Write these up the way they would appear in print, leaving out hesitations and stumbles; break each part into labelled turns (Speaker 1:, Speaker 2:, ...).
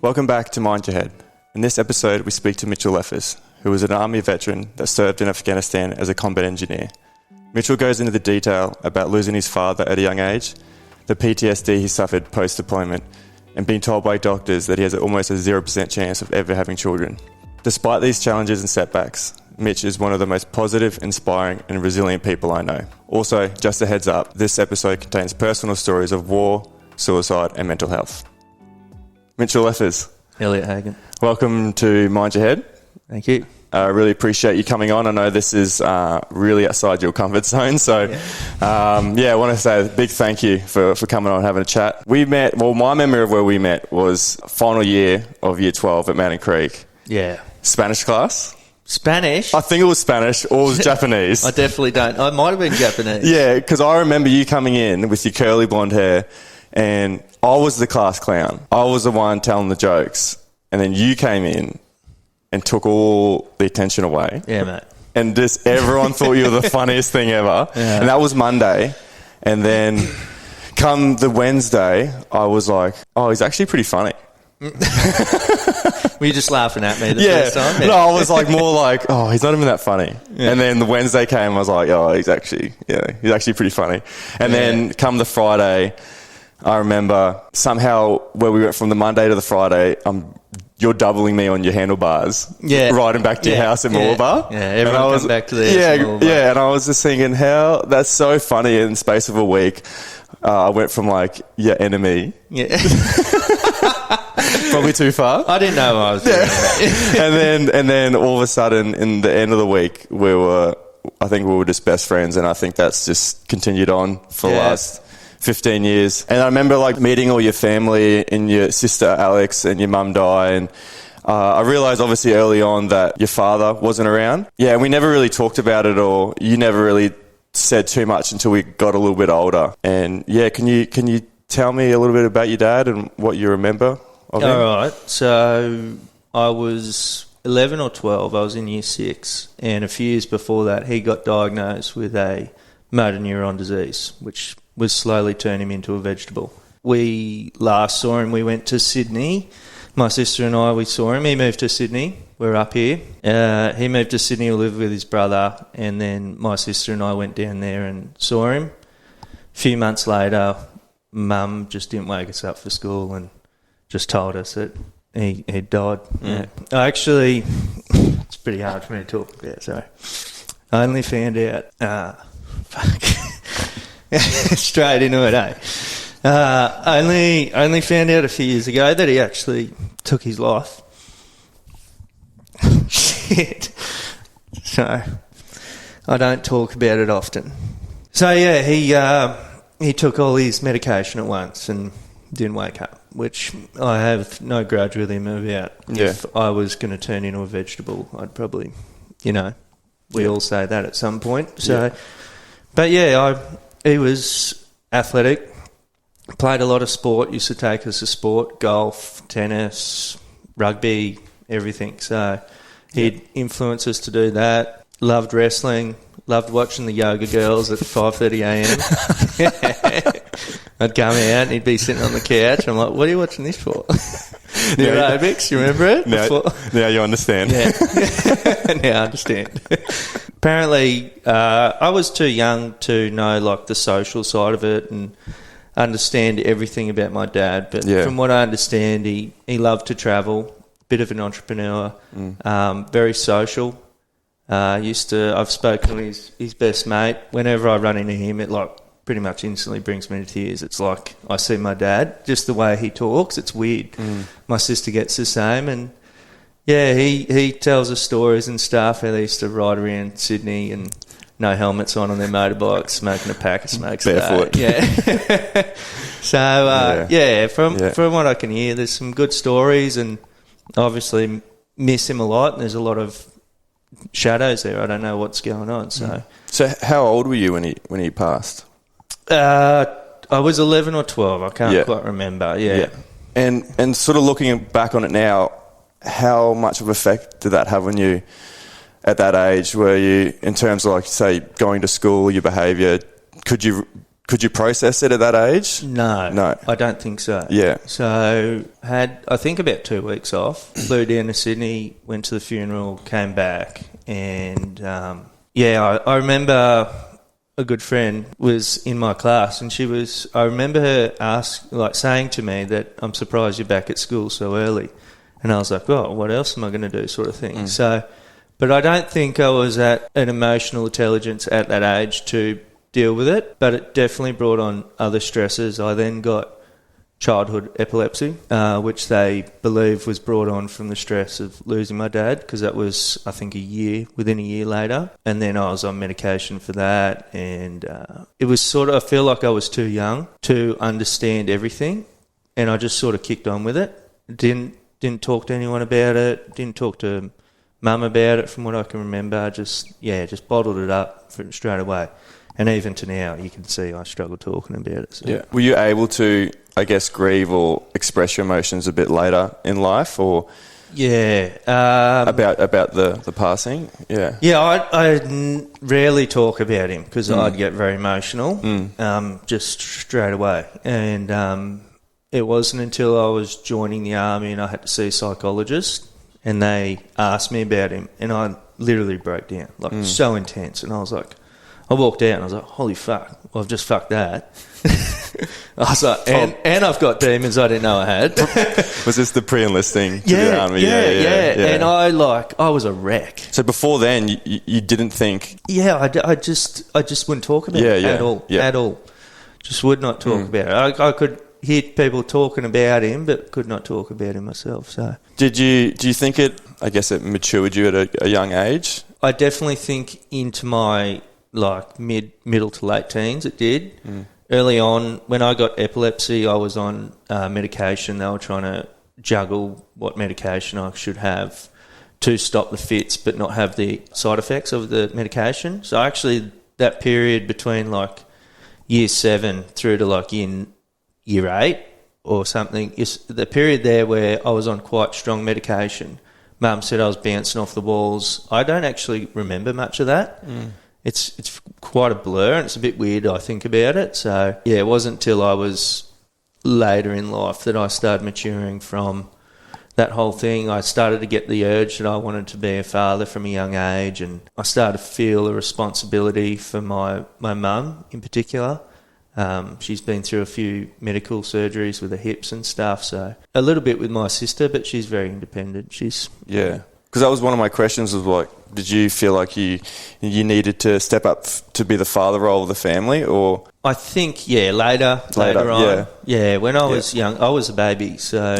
Speaker 1: Welcome back to Mind Your Head. In this episode, we speak to Mitchell Leffers, who was an Army veteran that served in Afghanistan as a combat engineer. Mitchell goes into the detail about losing his father at a young age, the PTSD he suffered post-deployment, and being told by doctors that he has almost a 0% chance of ever having children. Despite these challenges and setbacks, Mitch is one of the most positive, inspiring, and resilient people I know. Also, just a heads up, this episode contains personal stories of war, suicide, and mental health. Mitchell Leffers.
Speaker 2: Elliott Hagen.
Speaker 1: Welcome to Mind Your Head.
Speaker 2: Thank you.
Speaker 1: I really appreciate you coming on. I know this is really outside your comfort zone. So, I want to say a big thank you for coming on and having a chat. We met, my memory of where we met was final year of year 12 at Mountain Creek.
Speaker 2: Yeah.
Speaker 1: Spanish class.
Speaker 2: Spanish?
Speaker 1: I think it was Spanish or it was Japanese.
Speaker 2: I definitely don't. I might have been Japanese.
Speaker 1: Yeah, because I remember you coming in with your curly blonde hair and I was the class clown. I was the one telling the jokes. And then you came in and took all the attention away.
Speaker 2: Yeah, mate.
Speaker 1: And just everyone thought you were the funniest thing ever. Yeah. And that was Monday. And then come the Wednesday, I was like, oh, he's actually pretty funny.
Speaker 2: Were you just laughing at me the first time? Yeah.
Speaker 1: No, I was like more like, oh, he's not even that funny. Yeah. And then the Wednesday came, I was like, oh, he's actually pretty funny. And then come the Friday, I remember somehow where we went from the Monday to the Friday, you're doubling me on your handlebars, riding back to your house in Mooloolaba.
Speaker 2: Yeah, everyone come back to the house in Mooloolaba.
Speaker 1: Yeah, and I was just thinking, how that's so funny in the space of a week. I went from like your enemy. Yeah. Probably too far.
Speaker 2: I didn't know I was doing that.
Speaker 1: and then all of a sudden, in the end of the week, I think we were just best friends, and I think that's just continued on for the last 15 years. And I remember like meeting all your family and your sister Alex and your mum Di, and I realised obviously early on that your father wasn't around. Yeah, we never really talked about it, or you never really said too much until we got a little bit older. And yeah, can you tell me a little bit about your dad and what you remember of him?
Speaker 2: All right. So I was 11 or 12. I was in year 6, and a few years before that, he got diagnosed with a motor neuron disease, which was slowly turning him into a vegetable. We last saw him, we went to Sydney. My sister and I, we saw him. He moved to Sydney. We're up here. He moved to Sydney to live with his brother, and then my sister and I went down there and saw him. A few months later, Mum just didn't wake us up for school and just told us that he died. Yeah. Actually, it's pretty hard for me to talk about, sorry. I only found out... straight into it, eh? Only found out a few years ago that he actually took his life. Shit. So, I don't talk about it often. So yeah, he took all his medication at once and didn't wake up, which I have no grudge with him about. Yeah. If I was going to turn into a vegetable, I'd probably, we all say that at some point. So, but yeah, he was athletic, played a lot of sport, used to take us to sport, golf, tennis, rugby, everything. So he'd influence us to do that. Loved wrestling, loved watching the yoga girls at 5:30am. I'd come out and he'd be sitting on the couch. I'm like, what are you watching this for? Aerobics, you remember it?
Speaker 1: Now you understand.
Speaker 2: Yeah. Now I understand. Apparently, I was too young to know like the social side of it and understand everything about my dad. But from what I understand, he loved to travel, bit of an entrepreneur, very social. I've spoken to his best mate. Whenever I run into him, it like pretty much instantly brings me to tears. It's like I see my dad, just the way he talks. It's weird. My sister gets the same, and yeah, he tells us stories and stuff how they used to ride around Sydney and no helmets on their motorbikes, smoking a pack of smokes
Speaker 1: barefoot.
Speaker 2: Yeah. So from what I can hear, there's some good stories, and obviously miss him a lot. And there's a lot of shadows there. I don't know what's going on. So
Speaker 1: how old were you when he passed?
Speaker 2: I was 11 or 12. I can't quite remember. Yeah.
Speaker 1: And sort of looking back on it now, how much of an effect did that have on you at that age? Were you, in terms of like, say, going to school, your behaviour, could you Could you process it at that age?
Speaker 2: No, I don't think so.
Speaker 1: Yeah.
Speaker 2: So had, I think, about 2 weeks off, flew down to Sydney, went to the funeral, came back, and I remember a good friend was in my class, and I remember her saying to me that, I'm surprised you're back at school so early. And I was like, well, what else am I going to do, sort of thing. So, but I don't think I was at an emotional intelligence at that age to deal with it, but it definitely brought on other stresses. I then got childhood epilepsy, which they believe was brought on from the stress of losing my dad, because that was, I think, within a year later. And then I was on medication for that, and it was sort of, I feel like I was too young to understand everything, and I just sort of kicked on with it. Didn't talk to anyone about it, didn't talk to mum about it from what I can remember, just bottled it up straight away. And even to now, you can see I struggle talking about it. So.
Speaker 1: Yeah. Were you able to, I guess, grieve or express your emotions a bit later in life, or about the passing? Yeah. Yeah,
Speaker 2: I rarely talk about him because I'd get very emotional, just straight away. And it wasn't until I was joining the army and I had to see a psychologist, and they asked me about him, and I literally broke down, so intense. And I was like, I walked out and I was like, holy fuck, well, I've just fucked that. I was like, and I've got demons I didn't know I had.
Speaker 1: Was this the pre-enlisting to the army?
Speaker 2: Yeah. And I was a wreck.
Speaker 1: So before then, you didn't think...
Speaker 2: Yeah, I just wouldn't talk about it at all. Just would not talk about it. I could hear people talking about him, but could not talk about him myself. So,
Speaker 1: do you think it matured you at a young age?
Speaker 2: I definitely think into my middle to late teens it did. Early on, when I got epilepsy, I was on medication. They were trying to juggle what medication I should have to stop the fits but not have the side effects of the medication. So actually that period between year 7 through to year 8 or something is the period there where I was on quite strong medication. Mum said I was bouncing off the walls. I don't actually remember much of that. It's quite a blur, and it's a bit weird, I think, about it. So, yeah, it wasn't until I was later in life that I started maturing from that whole thing. I started to get the urge that I wanted to be a father from a young age, and I started to feel a responsibility for my mum in particular. She's been through a few medical surgeries with her hips and stuff, so a little bit with my sister, but she's very independent.
Speaker 1: Yeah. Because that was one of my questions, was did you feel like you needed to step up to be the father role of the family, or?
Speaker 2: I think, later on. Yeah, when I was young, I was a baby, so.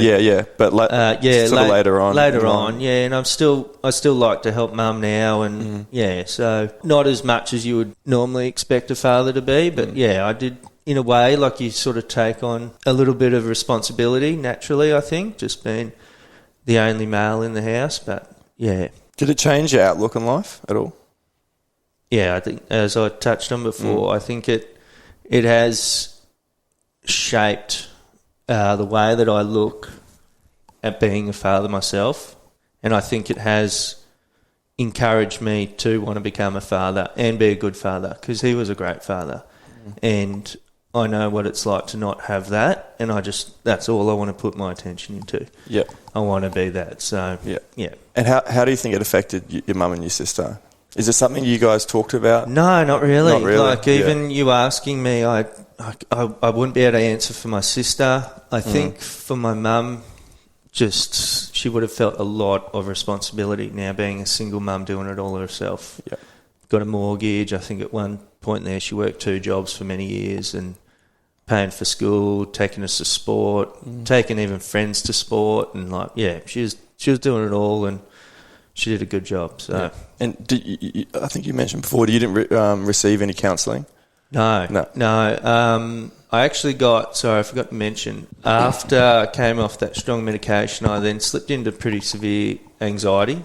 Speaker 1: But later on.
Speaker 2: Later on, and I still like to help mum now, and so not as much as you would normally expect a father to be, but I did, in a way, you sort of take on a little bit of responsibility naturally, I think, just being the only male in the house, but. Yeah.
Speaker 1: Did it change your outlook on life at all?
Speaker 2: Yeah, I think, as I touched on before, I think it has shaped the way that I look at being a father myself, and I think it has encouraged me to want to become a father and be a good father, because he was a great father, and I know what it's like to not have that, and that's all I want to put my attention into.
Speaker 1: Yeah.
Speaker 2: I want to be that, so, yeah.
Speaker 1: And how do you think it affected your mum and your sister? Is it something you guys talked about?
Speaker 2: No, not really. Even you asking me, I wouldn't be able to answer for my sister. I think for my mum, she would have felt a lot of responsibility now, being a single mum, doing it all herself.
Speaker 1: Yeah.
Speaker 2: Got a mortgage. I think at one point there she worked 2 jobs for many years, and paying for school, taking us to sport, taking even friends to sport, and she was doing it all, and she did a good job. So,
Speaker 1: and I think you mentioned before, you didn't receive any counselling?
Speaker 2: No. I actually I forgot to mention, after I came off that strong medication, I then slipped into pretty severe anxiety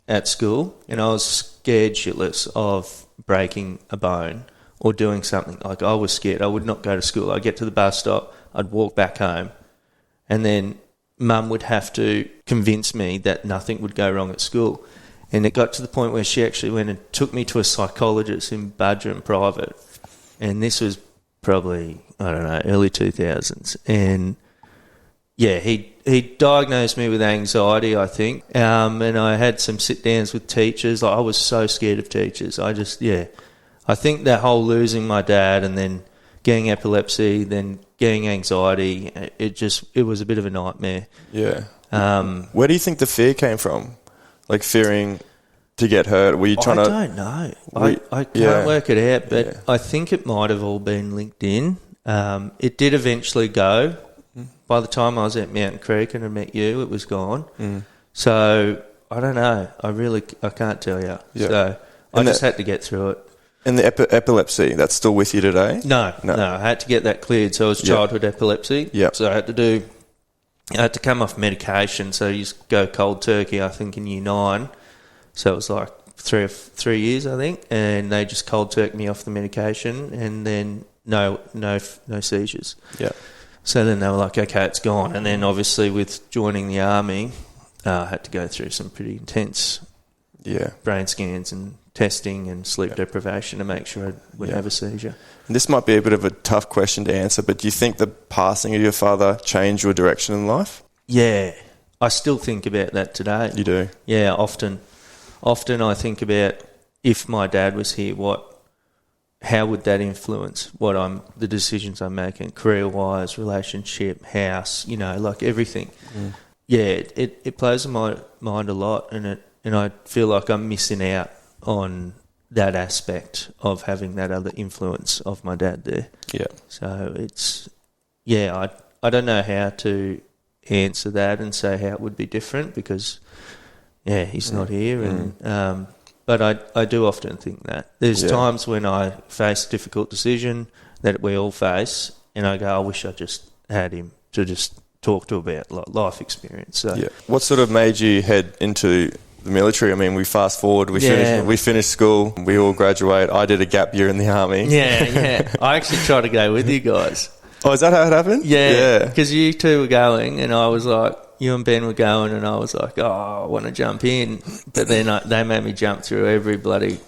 Speaker 2: at school, and I was scared shitless of breaking a bone or doing something. I was scared. I would not go to school. I'd get to the bus stop, I'd walk back home, and then Mum would have to convince me that nothing would go wrong at school. And it got to the point where she actually went and took me to a psychologist in Budrum private. And this was probably, I don't know, early 2000s. And yeah, he diagnosed me with anxiety, I think. And I had some sit-downs with teachers. I was so scared of teachers. I think that whole losing my dad and then getting epilepsy, then getting anxiety, it was a bit of a nightmare.
Speaker 1: Yeah. Where do you think the fear came from? Like fearing to get hurt? Were you trying to...
Speaker 2: I don't know. I can't work it out, but I think it might have all been linked in. It did eventually go. By the time I was at Mountain Creek and I met you, it was gone. So I don't know. I can't tell you. Yeah. So I just had to get through it.
Speaker 1: And the epilepsy, that's still with you today?
Speaker 2: No. I had to get that cleared. So it was childhood epilepsy.
Speaker 1: Yep.
Speaker 2: So I had to come off medication. So you just go cold turkey, I think, in year 9. So it was like 3 years, I think. And they just cold turked me off the medication and then no seizures.
Speaker 1: Yeah.
Speaker 2: So then they were like, okay, it's gone. And then obviously with joining the army, I had to go through some pretty intense brain scans and testing and sleep deprivation to make sure I wouldn't have a seizure.
Speaker 1: And this might be a bit of a tough question to answer, but do you think the passing of your father changed your direction in life?
Speaker 2: Yeah. I still think about that today.
Speaker 1: You do?
Speaker 2: Yeah, often. Often I think about if my dad was here, how would that influence the decisions I'm making, career-wise, relationship, house, like everything. Yeah, it plays on my mind a lot, and I feel like I'm missing out on that aspect of having that other influence of my dad there. Yeah. So I don't know how to answer that and say how it would be different because, he's not here, and but I do often think that. There's times when I face a difficult decision that we all face, and I go, I wish I just had him to just talk to about life experience. So. Yeah.
Speaker 1: What sort of made you head into the military? I mean, we fast forward, we finished school, we all graduate. I did a gap year in the army.
Speaker 2: Yeah. I actually tried to go with you guys.
Speaker 1: Oh, is that how it happened?
Speaker 2: Yeah. Because you two were going, and I was like, you and Ben were going, and I was like, I want to jump in. But then they made me jump through every bloody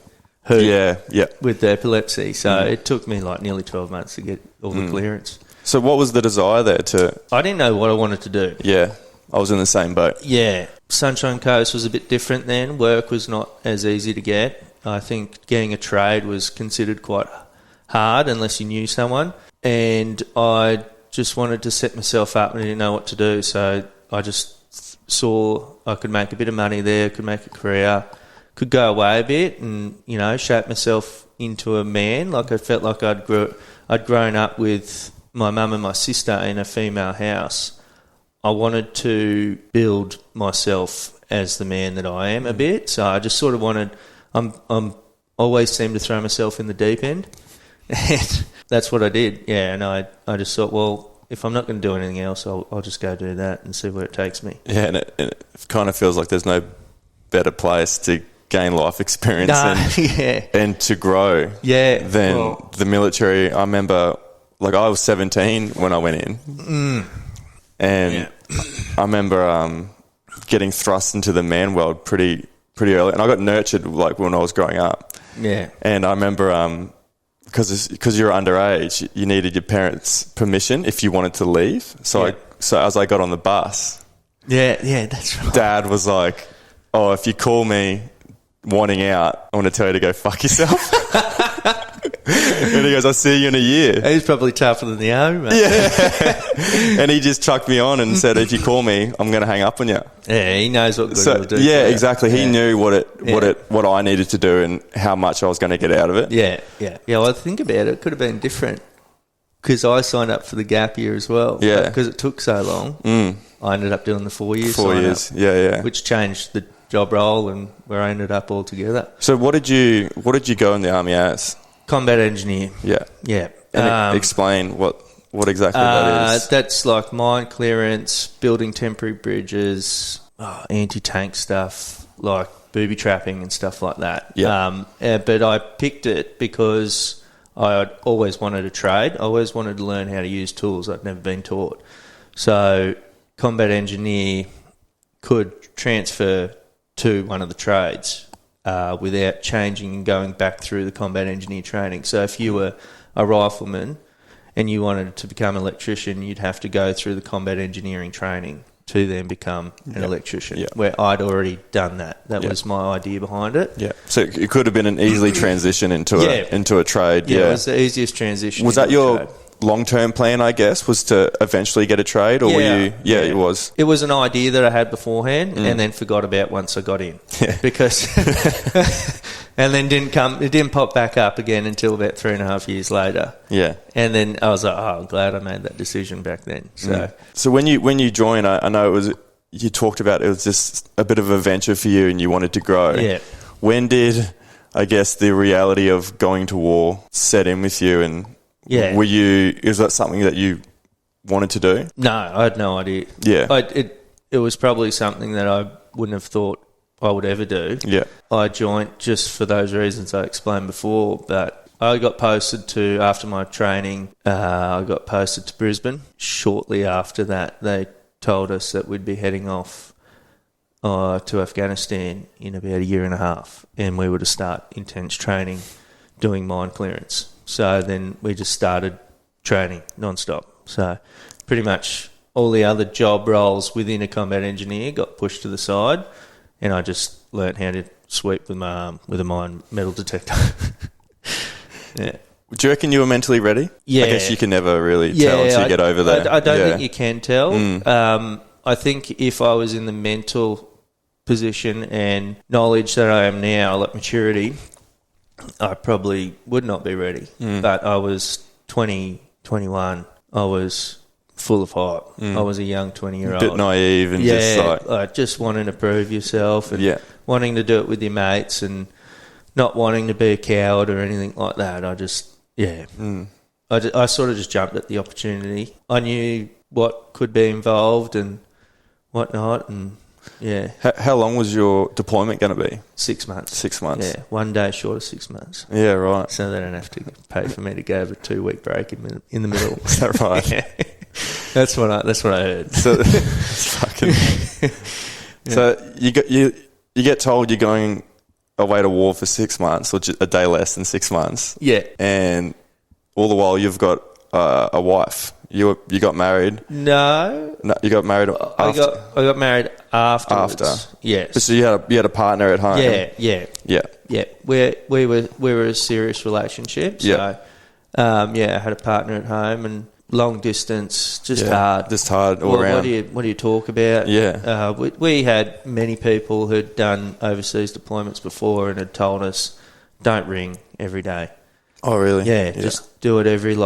Speaker 2: hoop with the epilepsy. So it took me like nearly 12 months to get all the clearance.
Speaker 1: So what was the desire there to...
Speaker 2: I didn't know what I wanted to do.
Speaker 1: Yeah, I was in the same boat.
Speaker 2: Yeah. Sunshine Coast was a bit different then. Work was not as easy to get. I think getting a trade was considered quite hard unless you knew someone. And I just wanted to set myself up and I didn't know what to do. So I just saw I could make a bit of money there, could make a career, could go away a bit and, shape myself into a man. Like I felt like I'd grown up with my mum and my sister in a female house. I wanted to build myself as the man that I am a bit. So I just sort of wanted... I'm always seem to throw myself in the deep end. And that's what I did. Yeah, and I just thought, well, if I'm not going to do anything else, I'll just go do that and see where it takes me.
Speaker 1: Yeah, and it kind of feels like there's no better place to gain life experience and to grow than the military. I remember, like, I was 17 when I went in. And I remember getting thrust into the man world pretty early. And I got nurtured, like, when I was growing up. Yeah. And I remember... Because you're underage, you needed your parents' permission if you wanted to leave. So as I got on the bus,
Speaker 2: that's right.
Speaker 1: Dad was like, "Oh, if you call me wanting out, I want to tell you to go fuck yourself." And he goes, "I'll see you in a year."
Speaker 2: He's probably tougher than the army, mate.
Speaker 1: Yeah. And he just chucked me on and said, "If you call me, I'm going to hang up on you."
Speaker 2: Yeah, he knows what good he'll do.
Speaker 1: Yeah, exactly. He knew what I needed to do and how much I was going to get out of it.
Speaker 2: Yeah. Well, I think about it. It could have been different because I signed up for the gap year as well. Yeah. Because it took so long, I ended up doing the 4 years.
Speaker 1: 4 years. Yeah.
Speaker 2: Which changed the job role and where I ended up altogether.
Speaker 1: So what did you go in the army as?
Speaker 2: Combat engineer. Yeah.
Speaker 1: And explain what exactly that is.
Speaker 2: That's like mine clearance, building temporary bridges, anti-tank stuff, like booby trapping and stuff like that. Yeah. But I picked it because I always wanted a trade. I always wanted to learn how to use tools I'd never been taught. So combat engineer could transfer to one of the trades without changing and going back through the combat engineer training. So if you were a rifleman, and you wanted to become an electrician, you'd have to go through the combat engineering training to then become an electrician, where I'd already done that. That was my idea behind it.
Speaker 1: Yeah. So it could have been an easy transition into a trade.
Speaker 2: Yeah, it was the easiest transition.
Speaker 1: Was that your long-term plan, I guess, was to eventually get a trade, or were you... Yeah, it was.
Speaker 2: It was an idea that I had beforehand and then forgot about once I got in. Yeah. Because... and then it didn't pop back up again until about 3.5 years later. Yeah. And then I was like, I'm glad I made that decision back then.
Speaker 1: So when you joined, I know it was... You talked about it was just a bit of a venture for you and you wanted to grow.
Speaker 2: Yeah.
Speaker 1: When did, I guess, the reality of going to war set in with you, and... Yeah. Is that something that you wanted to do?
Speaker 2: No, I had no idea.
Speaker 1: Yeah.
Speaker 2: It was probably something that I wouldn't have thought I would ever do.
Speaker 1: Yeah.
Speaker 2: I joined just for those reasons I explained before, but I got posted to, after my training, I got posted to Brisbane. Shortly after that, they told us that we'd be heading off to Afghanistan in about 1.5 years, and we were to start intense training doing mine clearance. So then we just started training non-stop. So pretty much all the other job roles within a combat engineer got pushed to the side, and I just learnt how to sweep with my arm with a mine metal detector. Yeah.
Speaker 1: Do you reckon you were mentally ready?
Speaker 2: Yeah.
Speaker 1: I guess you can never really tell until you get over there.
Speaker 2: I don't think you can tell. I think if I was in the mental position and knowledge that I am now, like maturity, I probably would not be ready. But I was 20, 21. I was full of hype. I was a young 20-year-old.
Speaker 1: A bit naive and just like...
Speaker 2: just wanting to prove yourself and wanting to do it with your mates and not wanting to be a coward or anything like that. I just, I sort of just jumped at the opportunity. I knew what could be involved and whatnot, and... Yeah.
Speaker 1: How long was your deployment going to be?
Speaker 2: 6 months.
Speaker 1: 6 months.
Speaker 2: Yeah, 1 day short of 6 months.
Speaker 1: Yeah, right.
Speaker 2: So they don't have to pay for me to go over a 2-week break in the middle.
Speaker 1: Is that right?
Speaker 2: Yeah. That's what I heard.
Speaker 1: So it's fucking. So you get told you're going away to war for 6 months, or a day less than 6 months.
Speaker 2: Yeah.
Speaker 1: And all the while you've got a wife. You got married?
Speaker 2: No,
Speaker 1: you got married after?
Speaker 2: I got married afterwards.
Speaker 1: After?
Speaker 2: Yes.
Speaker 1: So you had a partner at home?
Speaker 2: Yeah. We were a serious relationship. So, I had a partner at home, and long distance, hard.
Speaker 1: Just hard all around.
Speaker 2: What do you talk about?
Speaker 1: Yeah.
Speaker 2: We had many people who'd done overseas deployments before and had told us, don't ring every day.
Speaker 1: Oh, really?
Speaker 2: Yeah. Just do it every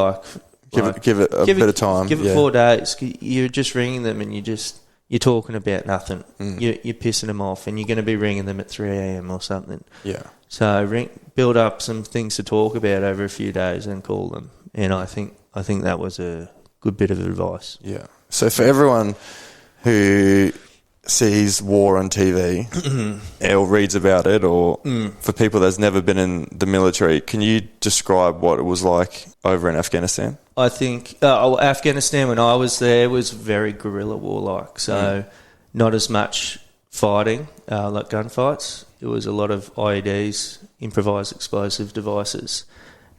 Speaker 1: Give it a bit of time.
Speaker 2: Give it 4 days. You're just ringing them and you're talking about nothing. You're pissing them off, and you're going to be ringing them at 3 a.m. or something.
Speaker 1: Yeah.
Speaker 2: So build up some things to talk about over a few days and call them. And I think that was a good bit of advice.
Speaker 1: Yeah. So for everyone who sees war on TV or reads about it, or for people that's never been in the military, can you describe what it was like over in Afghanistan?
Speaker 2: I think Afghanistan, when I was there, was very guerrilla war-like. So not as much fighting, like gunfights. It was a lot of IEDs, improvised explosive devices,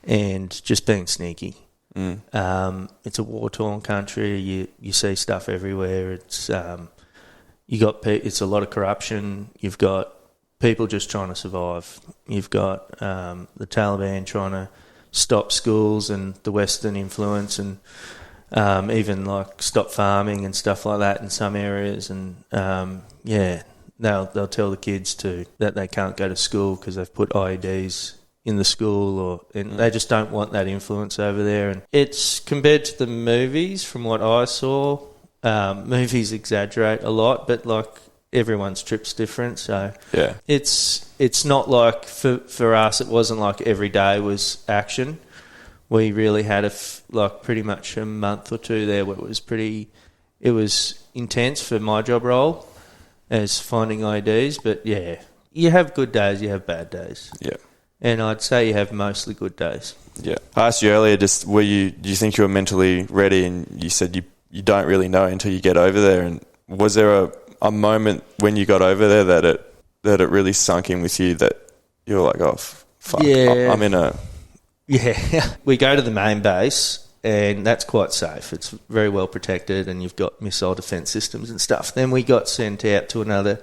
Speaker 2: and just being sneaky. It's a war-torn country. You see stuff everywhere. It's it's a lot of corruption. You've got people just trying to survive. You've got the Taliban trying to stop schools and the Western influence, and even like stop farming and stuff like that in some areas. And they'll tell the kids that they can't go to school because they've put IEDs in the school, and they just don't want that influence over there. And it's compared to the movies, from what I saw. Movies exaggerate a lot, but like everyone's trip's different. So it's not like for us. It wasn't like every day was action. We really had pretty much a month or two there where it was intense for my job role as finding IDs. But yeah, you have good days, you have bad days. Yeah, and I'd say you have mostly good days.
Speaker 1: Yeah, I asked you earlier, do you think you were mentally ready? And you said you don't really know until you get over there. And was there a moment when you got over there that it really sunk in with you, that you were like, oh, fuck, I'm in a...
Speaker 2: Yeah. We go to the main base, and that's quite safe. It's very well protected, and you've got missile defence systems and stuff. Then we got sent out to another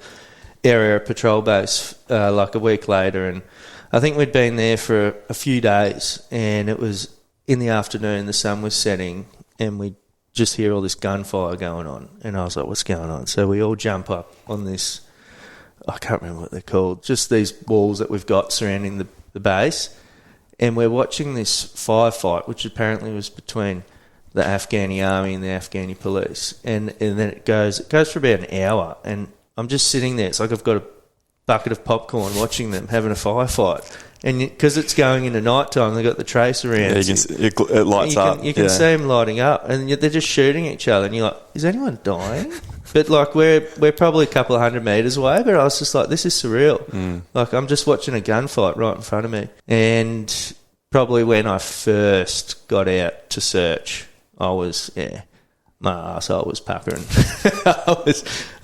Speaker 2: area patrol base like a week later, and I think we'd been there for a few days, and it was in the afternoon, the sun was setting, and we just hear all this gunfire going on, and I was like, what's going on? So we all jump up on this, I can't remember what they're called, just these walls that we've got surrounding the base, and we're watching this firefight, which apparently was between the Afghani army and the Afghani police, and then it goes for about an hour, and I'm just sitting there. It's like I've got a bucket of popcorn watching them having a firefight. And because it's going into night time, they've got the tracer around.
Speaker 1: Yeah, it lights up.
Speaker 2: You can see them lighting up, and they're just shooting each other. And you're like, is anyone dying? But like we're probably a couple of 100 metres away, but I was just like, this is surreal. Like I'm just watching a gunfight right in front of me. And probably when I first got out to search, I was, my arsehole was puckering.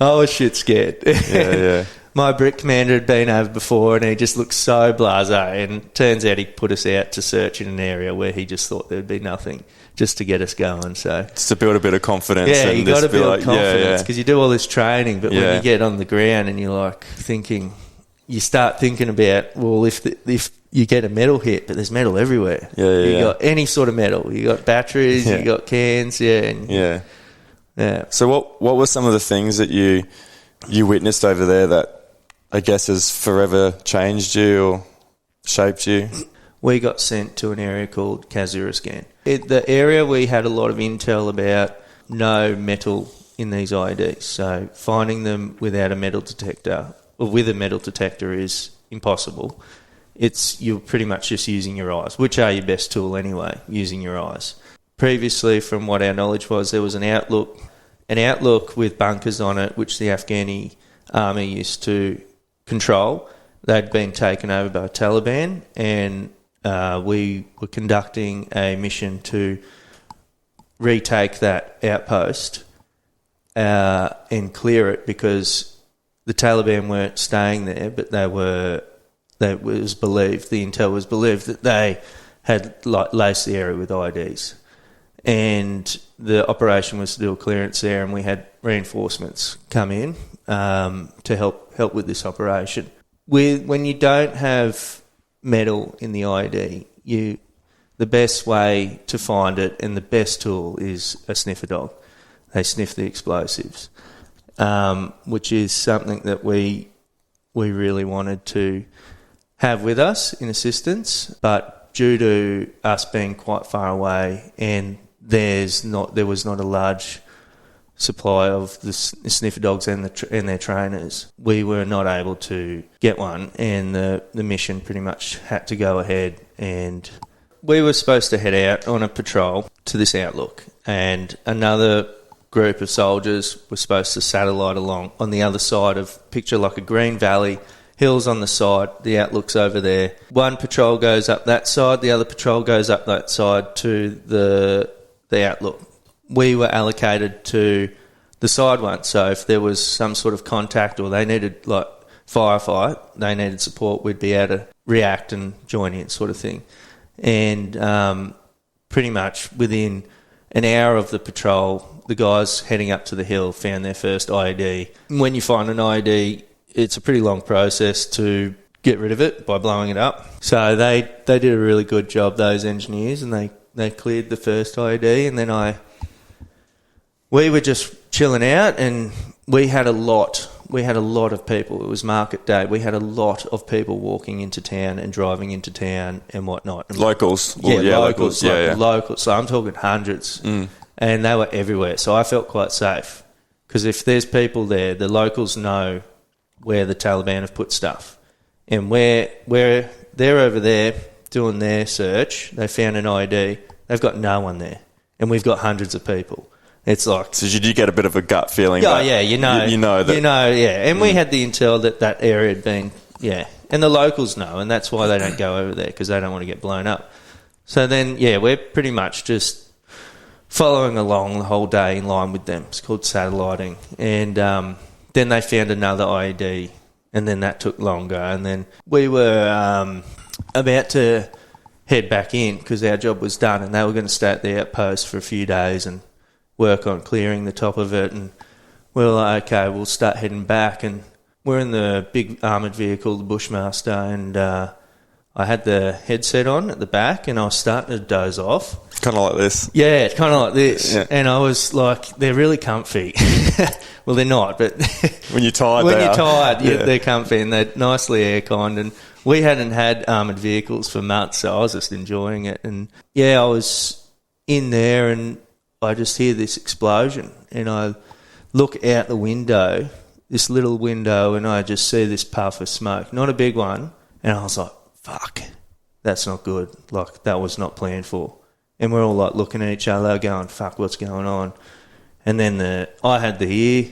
Speaker 2: I was shit scared.
Speaker 1: Yeah.
Speaker 2: My brick commander had been over before, and he just looked so blasé, and turns out he put us out to search in an area where he just thought there'd be nothing, just to get us going. So
Speaker 1: just to build a bit of confidence.
Speaker 2: Yeah, you got to build
Speaker 1: like,
Speaker 2: confidence, because you do all this training, but when you get on the ground and you're like thinking, you start thinking about, well, if you get a metal hit, but there's metal everywhere. You got any sort of metal. You got batteries, you got cans, Yeah.
Speaker 1: So what were some of the things that you witnessed over there that I guess has forever changed you or shaped you?
Speaker 2: We got sent to an area called Kazuristan. The area we had a lot of intel about no metal in these IEDs, so finding them without a metal detector, or with a metal detector, is impossible. You're pretty much just using your eyes, which are your best tool anyway, using your eyes. Previously, from what our knowledge was, there was an outlook with bunkers on it, which the Afghani army used to control. They'd been taken over by Taliban, and we were conducting a mission to retake that outpost and clear it, because the Taliban weren't staying there, but the intel was believed that they had laced the area with IEDs. And the operation was to do a clearance there, and we had reinforcements come in to help with this operation. When you don't have metal in the IED, the best way to find it and the best tool is a sniffer dog. They sniff the explosives, which is something that we really wanted to have with us in assistance, but due to us being quite far away and there was not a large supply of the sniffer dogs and their trainers, we were not able to get one, and the mission pretty much had to go ahead. And we were supposed to head out on a patrol to this outlook, and another group of soldiers were supposed to satellite along on the other side of, picture like a green valley, hills on the side, the outlook's over there. One patrol goes up that side, the other patrol goes up that side to the outlook. We were allocated to the side one, so if there was some sort of contact or they needed like firefight, they needed support, we'd be able to react and join in, sort of thing. And pretty much within an hour of the patrol, the guys heading up to the hill found their first IED. When you find an IED, it's a pretty long process to get rid of it by blowing it up. So they did a really good job, those engineers, and they cleared the first IED, and then we were just chilling out, and we had a lot of people. It was market day. We had a lot of people walking into town and driving into town and whatnot. And
Speaker 1: locals.
Speaker 2: Locals. Locals. So I'm talking hundreds. And they were everywhere. So I felt quite safe, because if there's people there, the locals know where the Taliban have put stuff. And where they're over there doing their search, they found an IED, they've got no one there. And we've got hundreds of people. It's like... So
Speaker 1: did you get a bit of a gut feeling?
Speaker 2: Oh, yeah, you know that... And we had the intel that area had been... Yeah, and the locals know, and that's why they don't go over there, because they don't want to get blown up. So then, we're pretty much just following along the whole day in line with them. It's called satelliting. And then they found another IED, and then that took longer. And then we were about to head back in because our job was done, and they were going to stay at the outpost for a few days and work on clearing the top of it. And we were like, okay, we'll start heading back. And we're in the big armoured vehicle, the Bushmaster, and I had the headset on at the back, and I was starting to doze off.
Speaker 1: Kind of like this.
Speaker 2: Yeah, it's kind of like this.
Speaker 1: Yeah.
Speaker 2: And I was like, they're really comfy. Well, they're not, but
Speaker 1: When you're tired,
Speaker 2: they're comfy, and they're nicely air-conned. And we hadn't had armoured vehicles for months, so I was just enjoying it. And, yeah, I was in there, and I just hear this explosion. And I look out the window, this little window, and I just see this puff of smoke. Not a big one. And I was like, fuck, that's not good. Like, that was not planned for. And we're all like looking at each other going, fuck, what's going on? And then I had the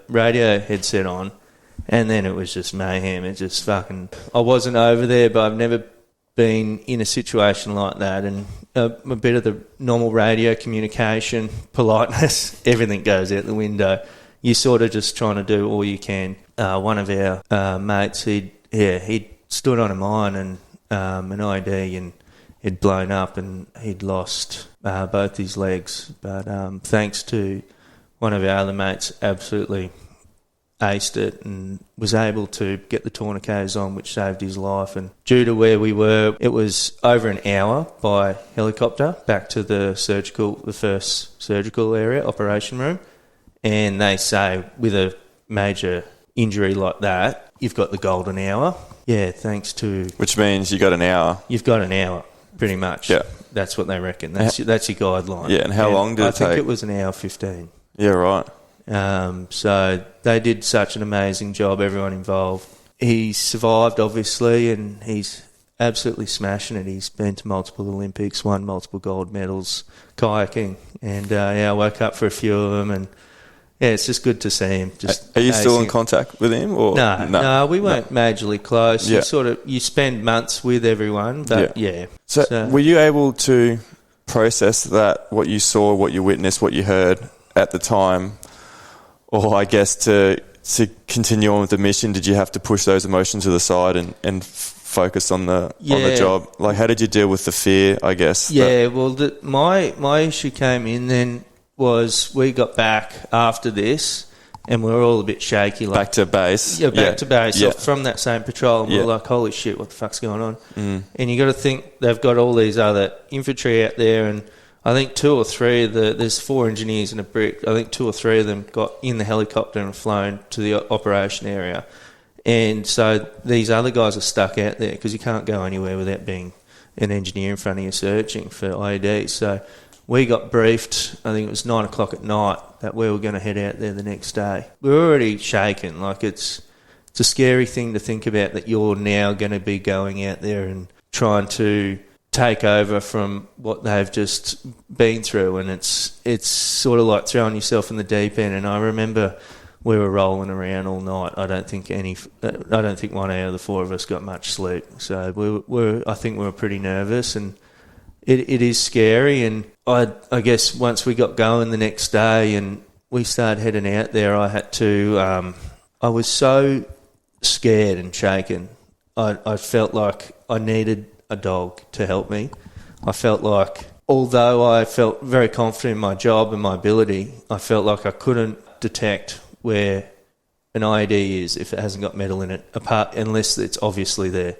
Speaker 2: radio headset on, and then it was just mayhem. It just fucking, I wasn't over there, but I've never been in a situation like that. And a bit of the normal radio communication, politeness, everything goes out the window. You're sort of just trying to do all you can. One of our mates, he'd stood on a mine and an ID, and he'd blown up, and he'd lost both his legs. But thanks to one of our other mates, absolutely aced it and was able to get the tourniquets on, which saved his life. And due to where we were, it was over an hour by helicopter back to the first surgical area, operation room. And they say with a major injury like that, you've got the golden hour. Yeah, thanks to...
Speaker 1: Which means you got an hour.
Speaker 2: You've got an hour, pretty much.
Speaker 1: Yeah.
Speaker 2: That's what they reckon. That's your guideline.
Speaker 1: Yeah, and how long did it take?
Speaker 2: I think it was an hour 15.
Speaker 1: Yeah, right.
Speaker 2: So they did such an amazing job, everyone involved. He survived, obviously, and he's absolutely smashing it. He's been to multiple Olympics, won multiple gold medals, kayaking. And, I woke up for a few of them, and... yeah, it's just good to see him.
Speaker 1: Are you still in contact with him? Or
Speaker 2: No, we weren't majorly close.
Speaker 1: Yeah.
Speaker 2: You spend months with everyone, but yeah.
Speaker 1: So were you able to process that, what you saw, what you witnessed, what you heard at the time, or I guess to continue on with the mission? Did you have to push those emotions to the side and focus on the job? Like, how did you deal with the fear, I guess?
Speaker 2: Yeah, my issue came in then. Was we got back after this, and we were all a bit shaky. Like,
Speaker 1: back to base?
Speaker 2: Yeah, back to base.
Speaker 1: Yeah.
Speaker 2: From that same patrol, and we were like, holy shit, what the fuck's going on?
Speaker 1: Mm.
Speaker 2: And you got to think they've got all these other infantry out there, and I think there's 4 engineers in a brick. I think 2 or 3 of them got in the helicopter and flown to the operation area. And so these other guys are stuck out there because you can't go anywhere without being an engineer in front of you searching for IEDs. So... we got briefed, I think it was 9 o'clock at night, that we were going to head out there the next day. We were already shaken. Like, it's a scary thing to think about that you're now going to be going out there and trying to take over from what they've just been through. And it's sort of like throwing yourself in the deep end. And I remember we were rolling around all night. I don't think one out of the 4 of us got much sleep. So I think we were pretty nervous, and it is scary. And I guess once we got going the next day and we started heading out there, I had to... I was so scared and shaken. I felt like I needed a dog to help me. I felt like, although I felt very confident in my job and my ability, I felt like I couldn't detect where an IED is if it hasn't got metal in it, unless it's obviously there.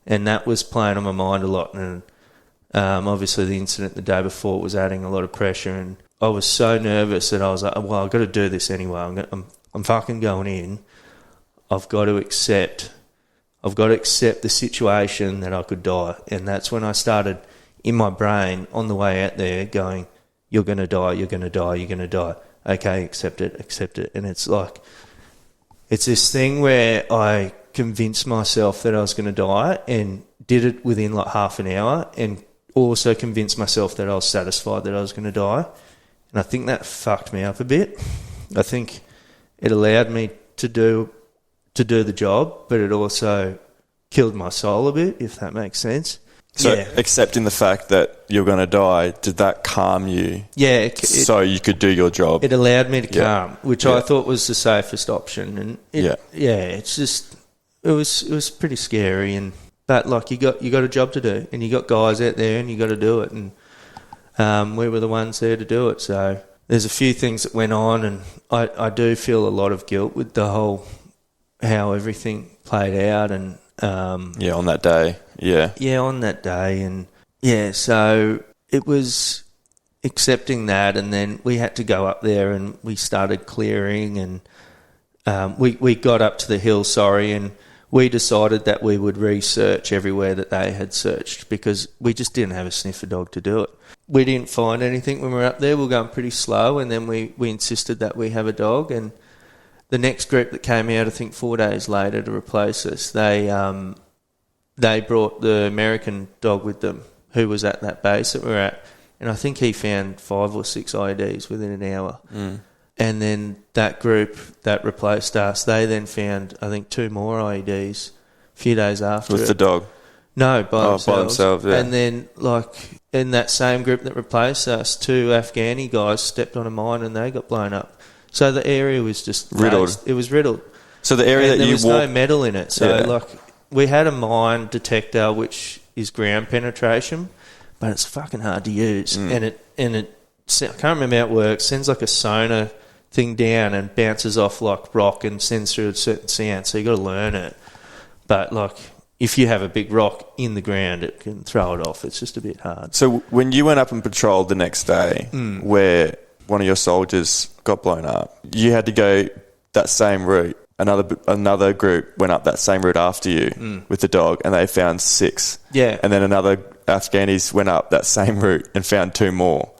Speaker 2: And that was playing on my mind a lot. And obviously the incident the day before was adding a lot of pressure, and I was so nervous that I was like, well, I've got to do this anyway. I'm fucking going in. I've got to accept the situation that I could die. And that's when I started in my brain on the way out there going, you're going to die, you're going to die, you're going to die. Okay, accept it. And it's like, it's this thing where I convinced myself that I was going to die and did it within like half an hour, and also convinced myself that I was satisfied that I was going to die. And I think that fucked me up a bit. I think it allowed me to do the job, but it also killed my soul a bit, if that makes sense.
Speaker 1: So accepting the fact that you're going to die, did that calm you?
Speaker 2: Yeah.
Speaker 1: So you could do your job?
Speaker 2: It allowed me to calm, which I thought was the safest option. And it's just... It was pretty scary, and But like you got a job to do, and you got guys out there, and you got to do it. And we were the ones there to do it. So there's a few things that went on, and I do feel a lot of guilt with the whole how everything played out. And
Speaker 1: on that day,
Speaker 2: on that day, and so it was accepting that, and then we had to go up there, and we started clearing, and we got up to the hill, and we decided that we would research everywhere that they had searched because we just didn't have a sniffer dog to do it. We didn't find anything when we were up there. We were going pretty slow, and then we insisted that we have a dog. And the next group that came out, I think 4 days later to replace us, they brought the American dog with them who was at that base that we were at. And I think he found 5 or 6 IEDs within an hour. And then that group that replaced us, they then found, I think, 2 more IEDs a few days after.
Speaker 1: With the dog?
Speaker 2: No, by themselves.
Speaker 1: Yeah.
Speaker 2: And then, like, in that same group that replaced us, 2 Afghani guys stepped on a mine and they got blown up. So the area was just
Speaker 1: riddled.
Speaker 2: It was riddled.
Speaker 1: So the area
Speaker 2: and
Speaker 1: that you
Speaker 2: walked... There was no metal in it. So, like, we had a mine detector, which is ground penetration, but it's fucking hard to use. And it I can't remember how it works. Sends like a sonar thing down and bounces off like rock and sends through a certain sound. So you got to learn it. But like, if you have a big rock in the ground, it can throw it off. It's just a bit hard.
Speaker 1: So when you went up and patrolled the next day, where one of your soldiers got blown up, you had to go that same route. Another group went up that same route after you with the dog, and they found 6. Yeah, and then another Afghanis went up that same route and found 2 more.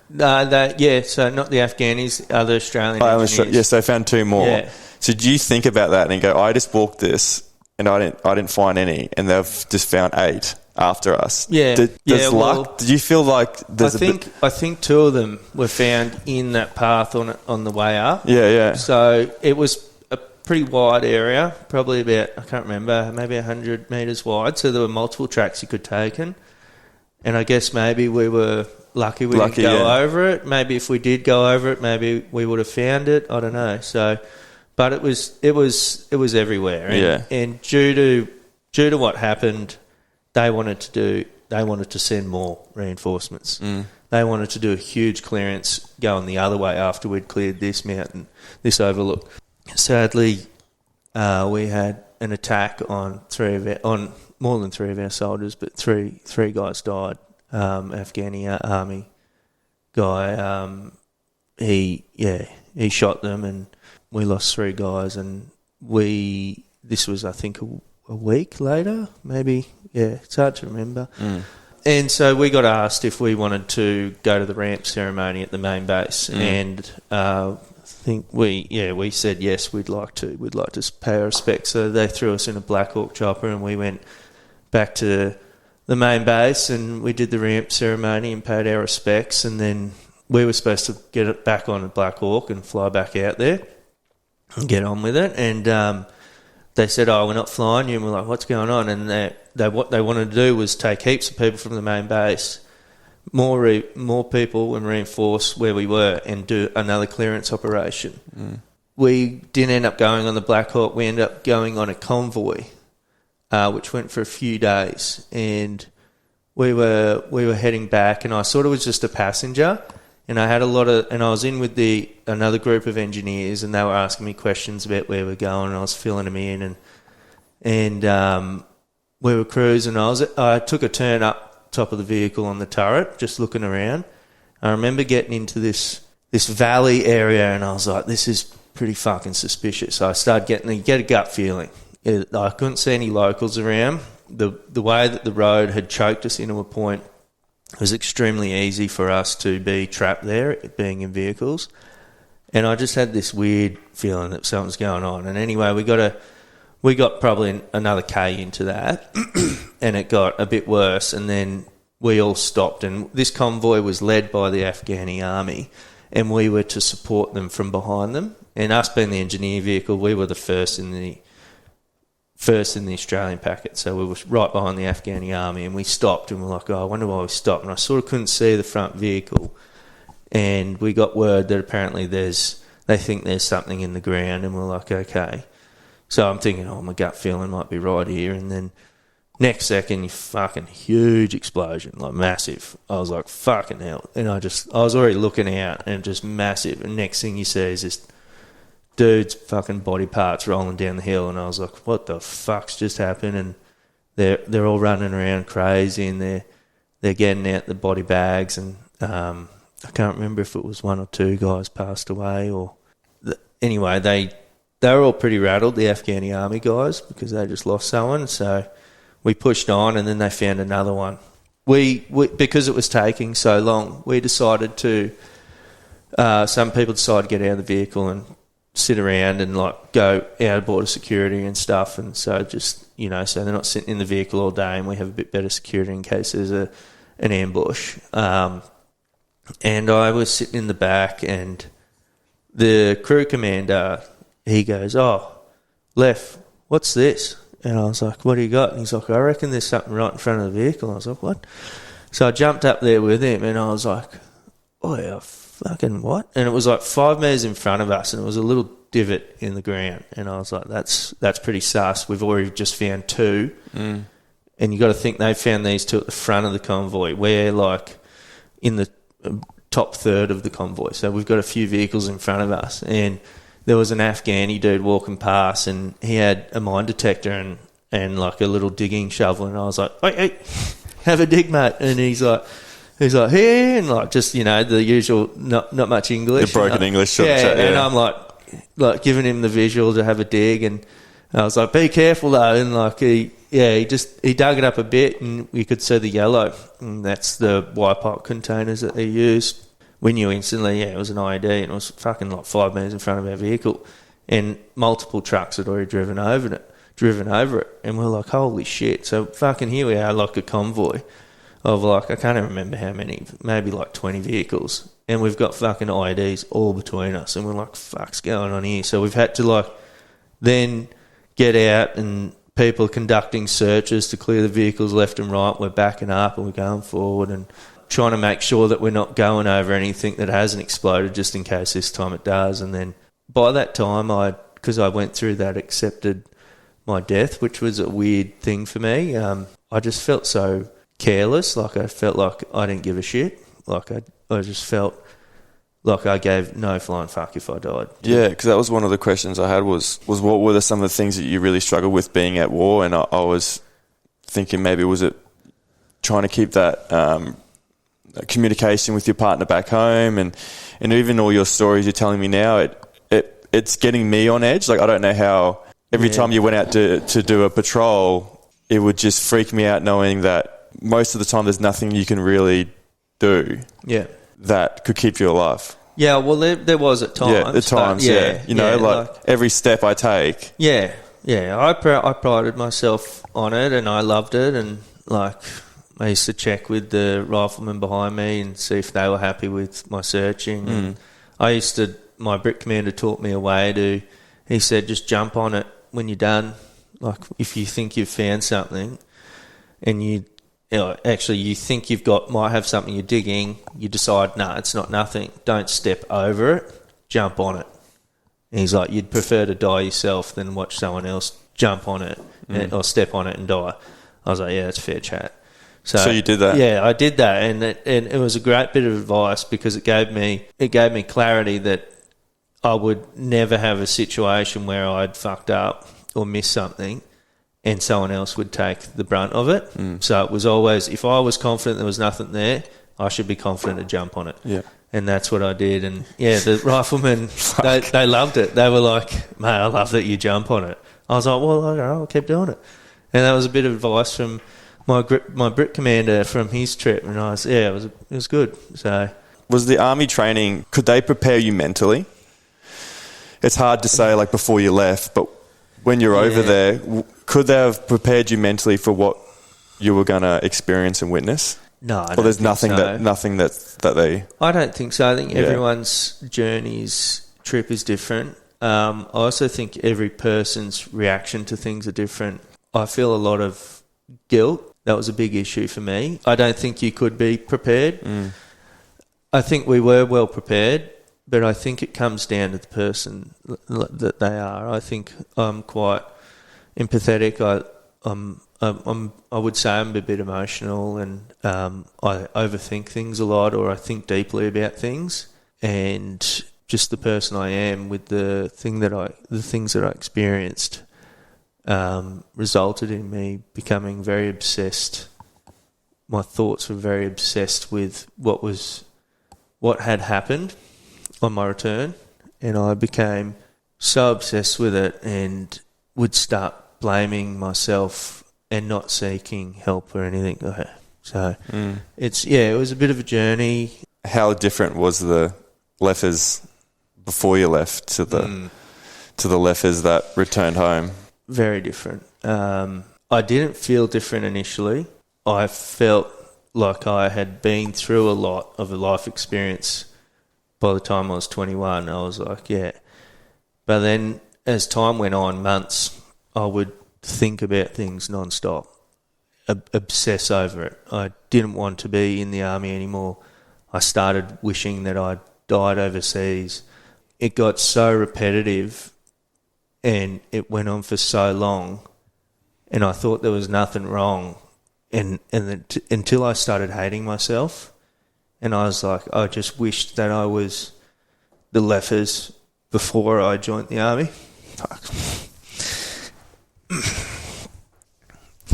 Speaker 2: So not the Afghanis, other Australian engineers.
Speaker 1: Yes, they found 2 more.
Speaker 2: Yeah.
Speaker 1: So do you think about that and go, I just walked this and I didn't find any, and they've just found 8 after us?
Speaker 2: Yeah.
Speaker 1: Did you feel like there's
Speaker 2: I think 2 of them were found in that path on the way up.
Speaker 1: Yeah.
Speaker 2: So it was a pretty wide area, probably about, I can't remember, maybe 100 metres wide. So there were multiple tracks you could take in. And I guess maybe we were lucky we didn't go over it. Maybe if we did go over it, maybe we would have found it. I don't know. So, but it was everywhere. And due to what happened, they wanted to send more reinforcements. They wanted to do a huge clearance going the other way after we'd cleared this mountain, this overlook. Sadly, we had an attack on more than 3 of our soldiers, but three guys died. Afghani army guy, he shot them, and we lost 3 guys. And this was, I think, a week later, maybe. Yeah, it's hard to remember. And so we got asked if we wanted to go to the ramp ceremony at the main base, and I think we said yes, we'd like to pay our respects. So they threw us in a Black Hawk chopper, and we went back to the main base, and we did the ramp ceremony and paid our respects, and then we were supposed to get it back on a Black Hawk and fly back out there and get on with it. And they said, we're not flying you. And we're like, what's going on? And what they wanted to do was take heaps of people from the main base, more people, and reinforce where we were and do another clearance operation. We didn't end up going on the Black Hawk. We ended up going on a convoy, which went for a few days, and we were heading back, and I sort of was just a passenger, and I was in with another group of engineers, and they were asking me questions about where we're going, and I was filling them in, and we were cruising. I took a turn up top of the vehicle on the turret, just looking around. I remember getting into this valley area, and I was like, this is pretty fucking suspicious. So I started you get a gut feeling. I couldn't see any locals around. The way that the road had choked us into a point, it was extremely easy for us to be trapped there, being in vehicles. And I just had this weird feeling that something's going on. And anyway, we got probably another K into that, and it got a bit worse. And then we all stopped, and this convoy was led by the Afghani army, and we were to support them from behind them. And us being the engineer vehicle, we were the first in the Australian packet, so we were right behind the Afghani army, and we stopped, and we're like, I wonder why we stopped. And I sort of couldn't see the front vehicle, and we got word that apparently they think there's something in the ground, and we're like, okay. So I'm thinking, my gut feeling might be right here, and then
Speaker 3: Next second, you fucking huge explosion, like massive. I was like, fucking hell. And I was already looking out and just massive. And next thing you see is this dude's fucking body parts rolling down the hill. And I was like, what the fuck's just happened? And they're all running around crazy and they're getting out the body bags. And I can't remember if it was one or two guys passed away or... Anyway, they were all pretty rattled, the Afghani army guys, because they just lost someone. So we pushed on, and then they found another one. We because it was taking so long, we decided to. Some people decided to get out of the vehicle and sit around and like go out of border security and stuff, and so just so they're not sitting in the vehicle all day, and we have a bit better security in case there's an ambush. And I was sitting in the back, and the crew commander, he goes, "Oh, Leff, what's this?" And I was like, "What do you got?" And he's like, "I reckon there's something right in front of the vehicle." I was like, "What?" So I jumped up there with him, and I was like, "Oh, yeah, fucking what?" And it was like 5 metres in front of us, and it was a little divot in the ground. And I was like, that's pretty sus. We've already just found two. Mm. And you got to think they found these two at the front of the convoy. We're like in the top third of the convoy. So we've got a few vehicles in front of us. And there was an Afghani dude walking past, and he had a mine detector and like a little digging shovel. And I was like, hey, have a dig, mate. And he's like, hey, and like just, the usual, not much English.
Speaker 1: The broken English.
Speaker 3: Yeah, and I'm like giving him the visual to have a dig. And I was like, be careful though. And like he dug it up a bit, and you could see the yellow. And that's the wipe-up containers that they used. We knew instantly, it was an IED, and it was fucking like 5 metres in front of our vehicle. And multiple trucks had already driven over it. And we're like, holy shit. So fucking here we are, like a convoy of like, I can't even remember how many, maybe like 20 vehicles. And we've got fucking IEDs all between us. And we're like, fuck's going on here? So we've had to like then get out, and people are conducting searches to clear the vehicles left and right. We're backing up and we're going forward and trying to make sure that we're not going over anything that hasn't exploded, just in case this time it does. And then by that time, because I went through that, accepted my death, which was a weird thing for me. I just felt so careless. Like I felt like I didn't give a shit. Like I just felt like I gave no flying fuck if I died.
Speaker 1: Yeah, because that was one of the questions I had was what were some of the things that you really struggled with being at war? And I was thinking maybe was it trying to keep that communication with your partner back home, and even all your stories you're telling me now, it's getting me on edge. Like I don't know how every time you went out to do a patrol, it would just freak me out knowing that most of the time there's nothing you can really do that could keep you alive.
Speaker 3: Yeah, well, there was at times.
Speaker 1: Yeah, at times, like every step I take.
Speaker 3: Yeah, I prided myself on it, and I loved it, and like I used to check with the riflemen behind me and see if they were happy with my searching. And my Brit commander taught me a way to, he said, just jump on it when you're done. Like if you think you've found something and you think might have something you're digging, you decide, no, it's not nothing. Don't step over it, jump on it. And he's like, you'd prefer to die yourself than watch someone else jump on it or step on it and die. I was like, yeah, that's fair chat.
Speaker 1: So you did that?
Speaker 3: Yeah, I did that, and it was a great bit of advice because it gave me clarity that I would never have a situation where I'd fucked up or missed something and someone else would take the brunt of it. So it was always, if I was confident there was nothing there, I should be confident to jump on it. Yeah. And that's what I did. And the riflemen, they loved it. They were like, mate, I love that you jump on it. I was like, well, okay, I'll keep doing it. And that was a bit of advice from my Brit commander from his trip, and it was good. So,
Speaker 1: was the army training? Could they prepare you mentally? It's hard to say, like before you left, but when you're over there, could they have prepared you mentally for what you were going to experience and witness?
Speaker 3: No, I don't.
Speaker 1: Or there's
Speaker 3: nothing
Speaker 1: that they.
Speaker 3: I don't think so. I think everyone's trip is different. I also think every person's reaction to things are different. I feel a lot of guilt. That was a big issue for me. I don't think you could be prepared. I think we were well prepared, but I think it comes down to the person that they are. I think I'm quite empathetic.
Speaker 2: I would say I'm a bit emotional, and I overthink things a lot, or I think deeply about things, and just the person I am with the things that I experienced resulted in me becoming very obsessed. My thoughts were very obsessed with what had happened on my return, and I became so obsessed with it and would start blaming myself and not seeking help or anything like that. So it was a bit of a journey.
Speaker 1: How different was the Leffers before you left to the Leffers that returned home?
Speaker 2: Very different. I didn't feel different initially. I felt like I had been through a lot of a life experience by the time I was 21. I was like, yeah. But then as time went on, months, I would think about things non-stop, obsess over it. I didn't want to be in the army anymore. I started wishing that I'd died overseas. It got so repetitive and it went on for so long, and I thought there was nothing wrong. And until I started hating myself, and I was like, I just wished that I was the Leffers before I joined the army. Fuck.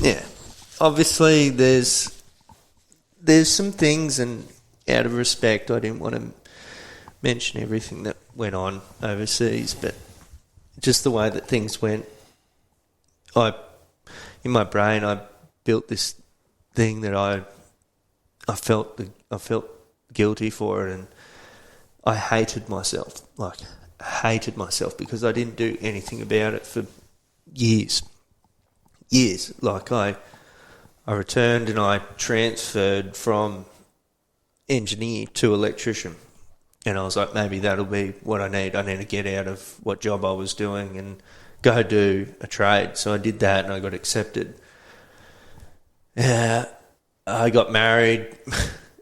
Speaker 2: Yeah. Obviously, there's some things, and out of respect, I didn't want to mention everything that went on overseas, but just the way that things went, in my brain, I built this thing that I felt guilty for it, and I hated myself, because I didn't do anything about it for years. Like I returned and I transferred from engineer to electrician, and I was like, maybe that'll be what I need. I need to get out of what job I was doing and go do a trade. So I did that and I got accepted. I got married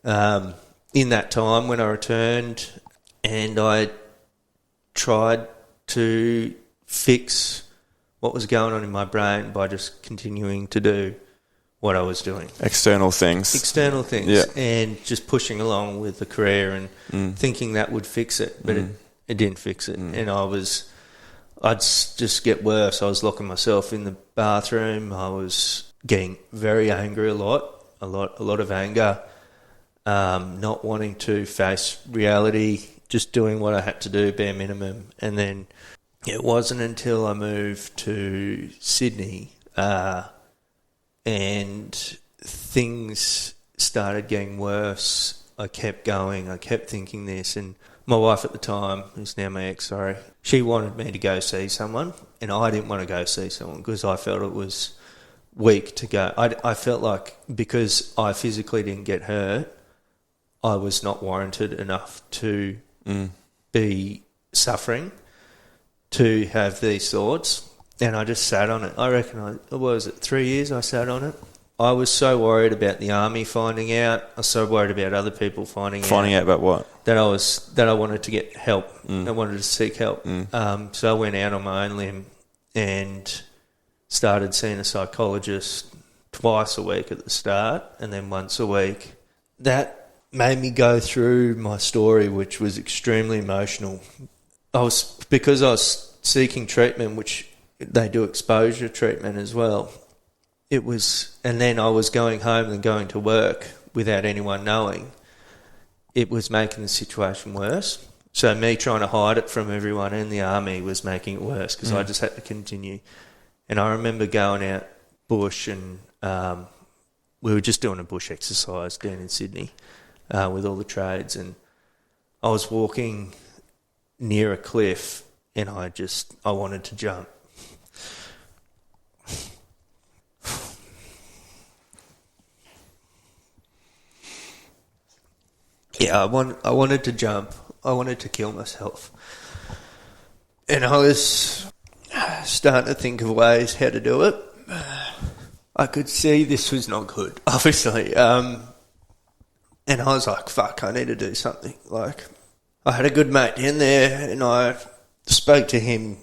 Speaker 2: in that time when I returned, and I tried to fix what was going on in my brain by just continuing to do what I was doing. External things. Yeah. And just pushing along with the career and thinking that would fix it, but it didn't fix it. And I'd just get worse. I was locking myself in the bathroom. I was getting very angry a lot of anger, not wanting to face reality, just doing what I had to do, bare minimum. And then it wasn't until I moved to Sydney and things started getting worse. I kept going. I kept thinking this. And my wife at the time, who's now my ex, she wanted me to go see someone, and I didn't want to go see someone because I felt it was weak to go. I felt like because I physically didn't get hurt, I was not warranted enough to be suffering, to have these thoughts. And I just sat on it. I reckon, 3 years I sat on it? I was so worried about the army finding out. I was so worried about other people finding out.
Speaker 1: Finding out about what?
Speaker 2: That I wanted to get help. I wanted to seek help. So I went out on my own limb and started seeing a psychologist twice a week at the start, and then once a week. That made me go through my story, which was extremely emotional. Because I was seeking treatment, which they do exposure treatment as well. And then I was going home and going to work without anyone knowing. It was making the situation worse. So me trying to hide it from everyone in the army was making it worse because I just had to continue. And I remember going out bush, and we were just doing a bush exercise down in Sydney with all the trades, and I was walking near a cliff and I wanted to jump. Yeah, I wanted to jump. I wanted to kill myself. And I was starting to think of ways how to do it. I could see this was not good, obviously. And I was like, fuck, I need to do something. Like, I had a good mate in there, and I spoke to him,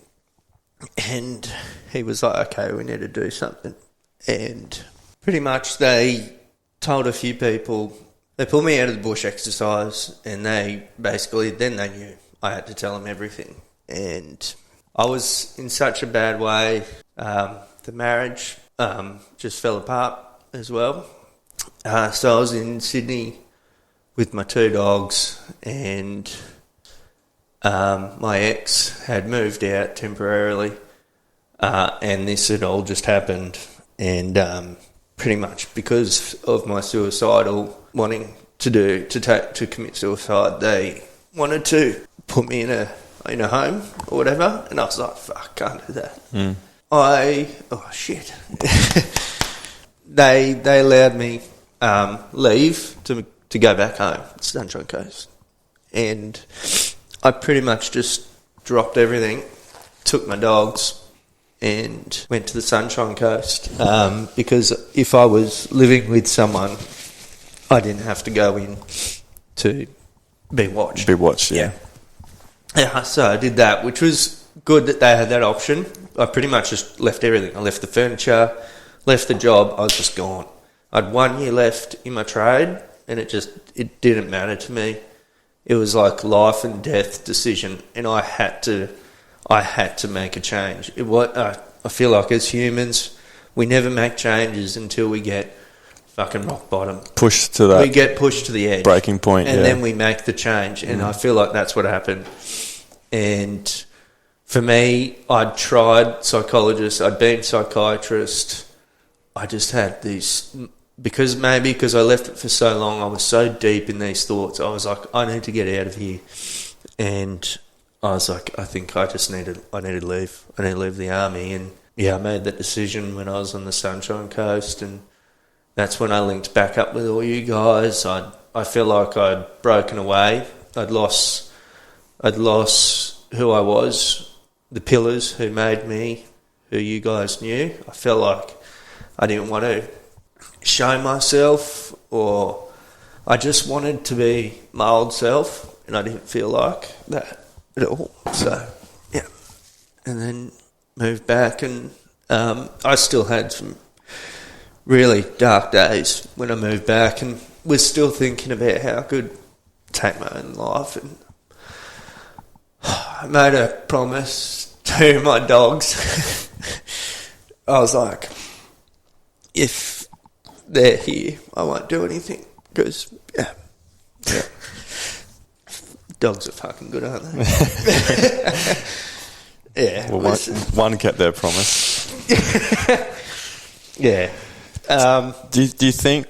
Speaker 2: and he was like, okay, we need to do something. and pretty much they told a few people, they pulled me out of the bush exercise, and they basically, then they knew I had to tell them everything. And I was in such a bad way. The marriage just fell apart as well. So I was in Sydney with my 2 dogs, and my ex had moved out temporarily, and this had all just happened. And pretty much because of my suicidal wanting to commit suicide, they wanted to put me in a home or whatever, and I was like, fuck, can't do that. They allowed me leave to go back home, Sunshine Coast, and I pretty much just dropped everything, took my dogs, and went to the Sunshine Coast, because if I was living with someone, I didn't have to go in to be watched.
Speaker 1: Yeah.
Speaker 2: Yeah, so I did that, which was good that they had that option. I pretty much just left everything. I left the furniture, left the job, I was just gone. I had 1 year left in my trade, and it didn't matter to me. It was like life and death decision, and I had to make a change. I feel like as humans, we never make changes until we get fucking rock bottom.
Speaker 1: Pushed to that.
Speaker 2: We get pushed to the edge.
Speaker 1: Breaking point,
Speaker 2: and then we make the change, and I feel like that's what happened. And for me, I'd tried psychologists, I'd been psychiatrist. I just had these, because I left it for so long, I was so deep in these thoughts. I was like, I need to get out of here. And I was like, I think I need to leave. I need to leave the army. And yeah, I made that decision when I was on the Sunshine Coast, and that's when I linked back up with all you guys. I feel like I'd broken away. I'd lost who I was, the pillars who made me who you guys knew. I felt like I didn't want to show myself, or I just wanted to be my old self, and I didn't feel like that at all. So, yeah. And then moved back, and I still had some really dark days when I moved back, and was still thinking about how I could take my own life. And I made a promise to my dogs. I was like, if they're here, I won't do anything, because yeah. Dogs are fucking good, aren't they? Yeah.
Speaker 1: Well, one kept their promise.
Speaker 2: Yeah.
Speaker 1: Do you think?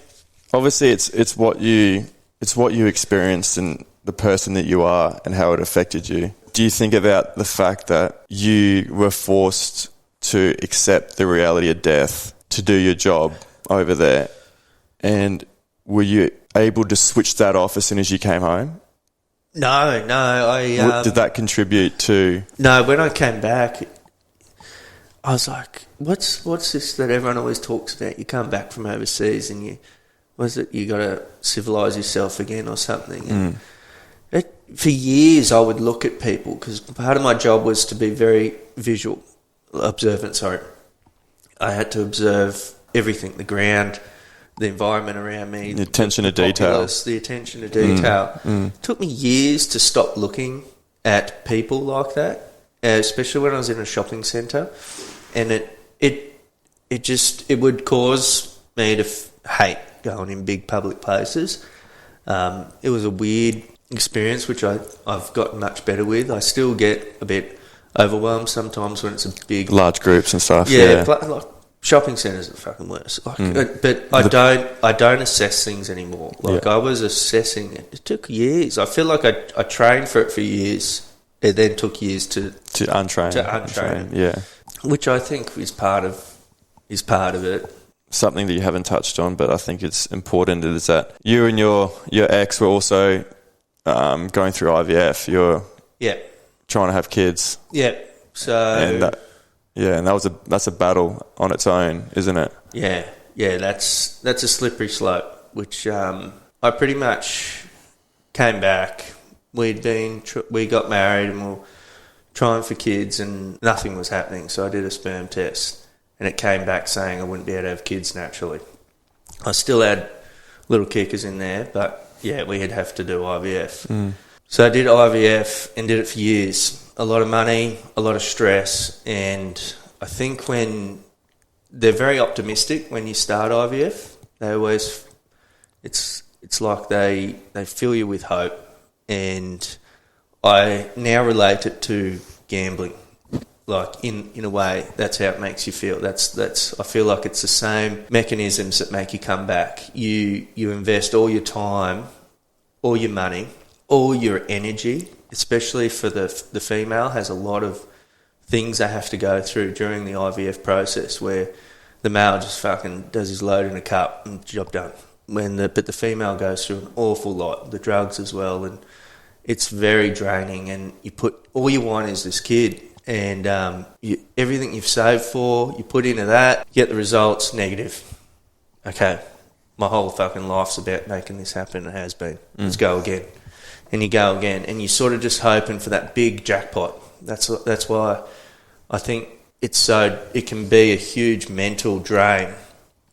Speaker 1: Obviously, it's what you experienced and the person that you are and how it affected you. Do you think about the fact that you were forced to accept the reality of death to do your job over there, and were you able to switch that off as soon as you came home?
Speaker 2: No.
Speaker 1: Did that contribute to?
Speaker 2: No, when I came back, I was like, "What's this that everyone always talks about? You come back from overseas and you got to civilise yourself again or something." And for years, I would look at people, because part of my job was to be very observant. I had to observe everything: the ground, the environment around me,
Speaker 1: the attention to detail.
Speaker 2: The attention to detail. It took me years to stop looking at people like that, especially when I was in a shopping centre, and it would cause me to hate going in big public places. It was a weird experience, which I've gotten much better with. I still get a bit overwhelmed sometimes when it's a big,
Speaker 1: large groups and stuff.
Speaker 2: Yeah. Like shopping centres are fucking worse. But I don't assess things anymore. I was assessing it. It took years. I feel like I trained for it for years. It then took years to untrain.
Speaker 1: Yeah,
Speaker 2: which I think is part of it.
Speaker 1: Something that you haven't touched on, but I think it's important, is that you and your ex were also going through IVF. You're trying to have kids.
Speaker 2: Yeah. So
Speaker 1: and that's a battle on its own, isn't it?
Speaker 2: Yeah. That's a slippery slope. Which I pretty much came back. We got married and we were trying for kids, and nothing was happening. So I did a sperm test, and it came back saying I wouldn't be able to have kids naturally. I still had little kickers in there, but yeah, we'd have to do IVF. So I did IVF and did it for years. A lot of money, a lot of stress, and I think when they're very optimistic when you start IVF, they always, it's like they fill you with hope, and I now relate it to gambling. Like in a way, that's how it makes you feel. That's I feel like it's the same mechanisms that make you come back. You invest all your time, all your money, all your energy, especially for the female, has a lot of things they have to go through during the IVF process, where the male just fucking does his load in a cup and job done. But the female goes through an awful lot, the drugs as well, and it's very draining. And all you want is this kid. And everything you've saved for, you put into that, get the results, negative. Okay, my whole fucking life's about making this happen. It has been. Let's go again. And you go again. And you're sort of just hoping for that big jackpot. That's why I think it can be a huge mental drain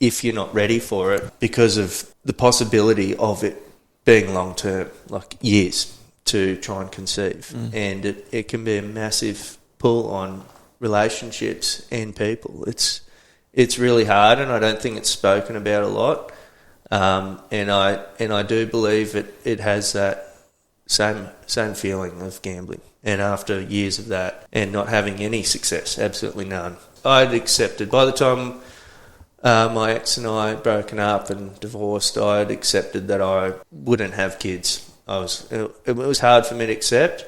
Speaker 2: if you're not ready for it, because of the possibility of it being long-term, like years to try and conceive. And it can be a massive pull on relationships and people. It's really hard, and I don't think it's spoken about a lot. And I do believe it has that same feeling of gambling. And after years of that and not having any success, absolutely none, I'd accepted. By the time my ex and I had broken up and divorced, I'd accepted that I wouldn't have kids. It was hard for me to accept.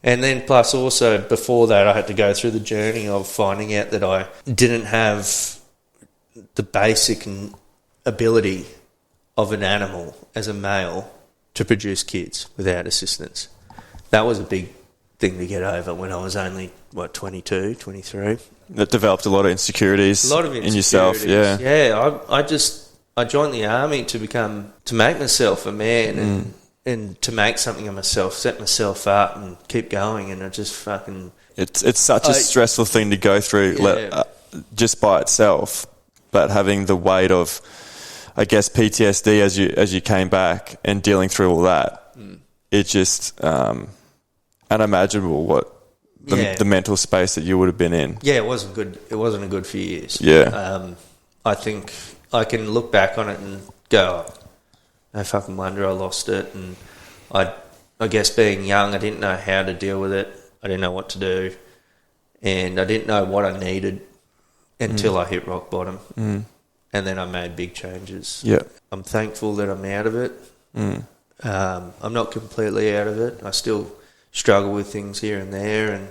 Speaker 2: And then plus also before that, I had to go through the journey of finding out that I didn't have the basic ability of an animal as a male to produce kids without assistance. That was a big thing to get over when I was only, 22, 23.
Speaker 1: That developed a lot of insecurities, in yourself. Yeah.
Speaker 2: Yeah, I joined the army to make myself a man and to make something of myself, set myself up and keep going, and I just fucking...
Speaker 1: It's such a stressful thing to go through just by itself, but having the weight of, I guess, PTSD as you came back and dealing through all that, it's just unimaginable what the mental space that you would have been in. Yeah,
Speaker 2: it wasn't good. It wasn't a good few years.
Speaker 1: Yeah.
Speaker 2: I think I can look back on it and go, no fucking wonder I lost it. And I guess being young, I didn't know how to deal with it. I didn't know what to do. And I didn't know what I needed until I hit rock bottom. And then I made big changes.
Speaker 1: Yeah.
Speaker 2: I'm thankful that I'm out of it. I'm not completely out of it. I still struggle with things here and there,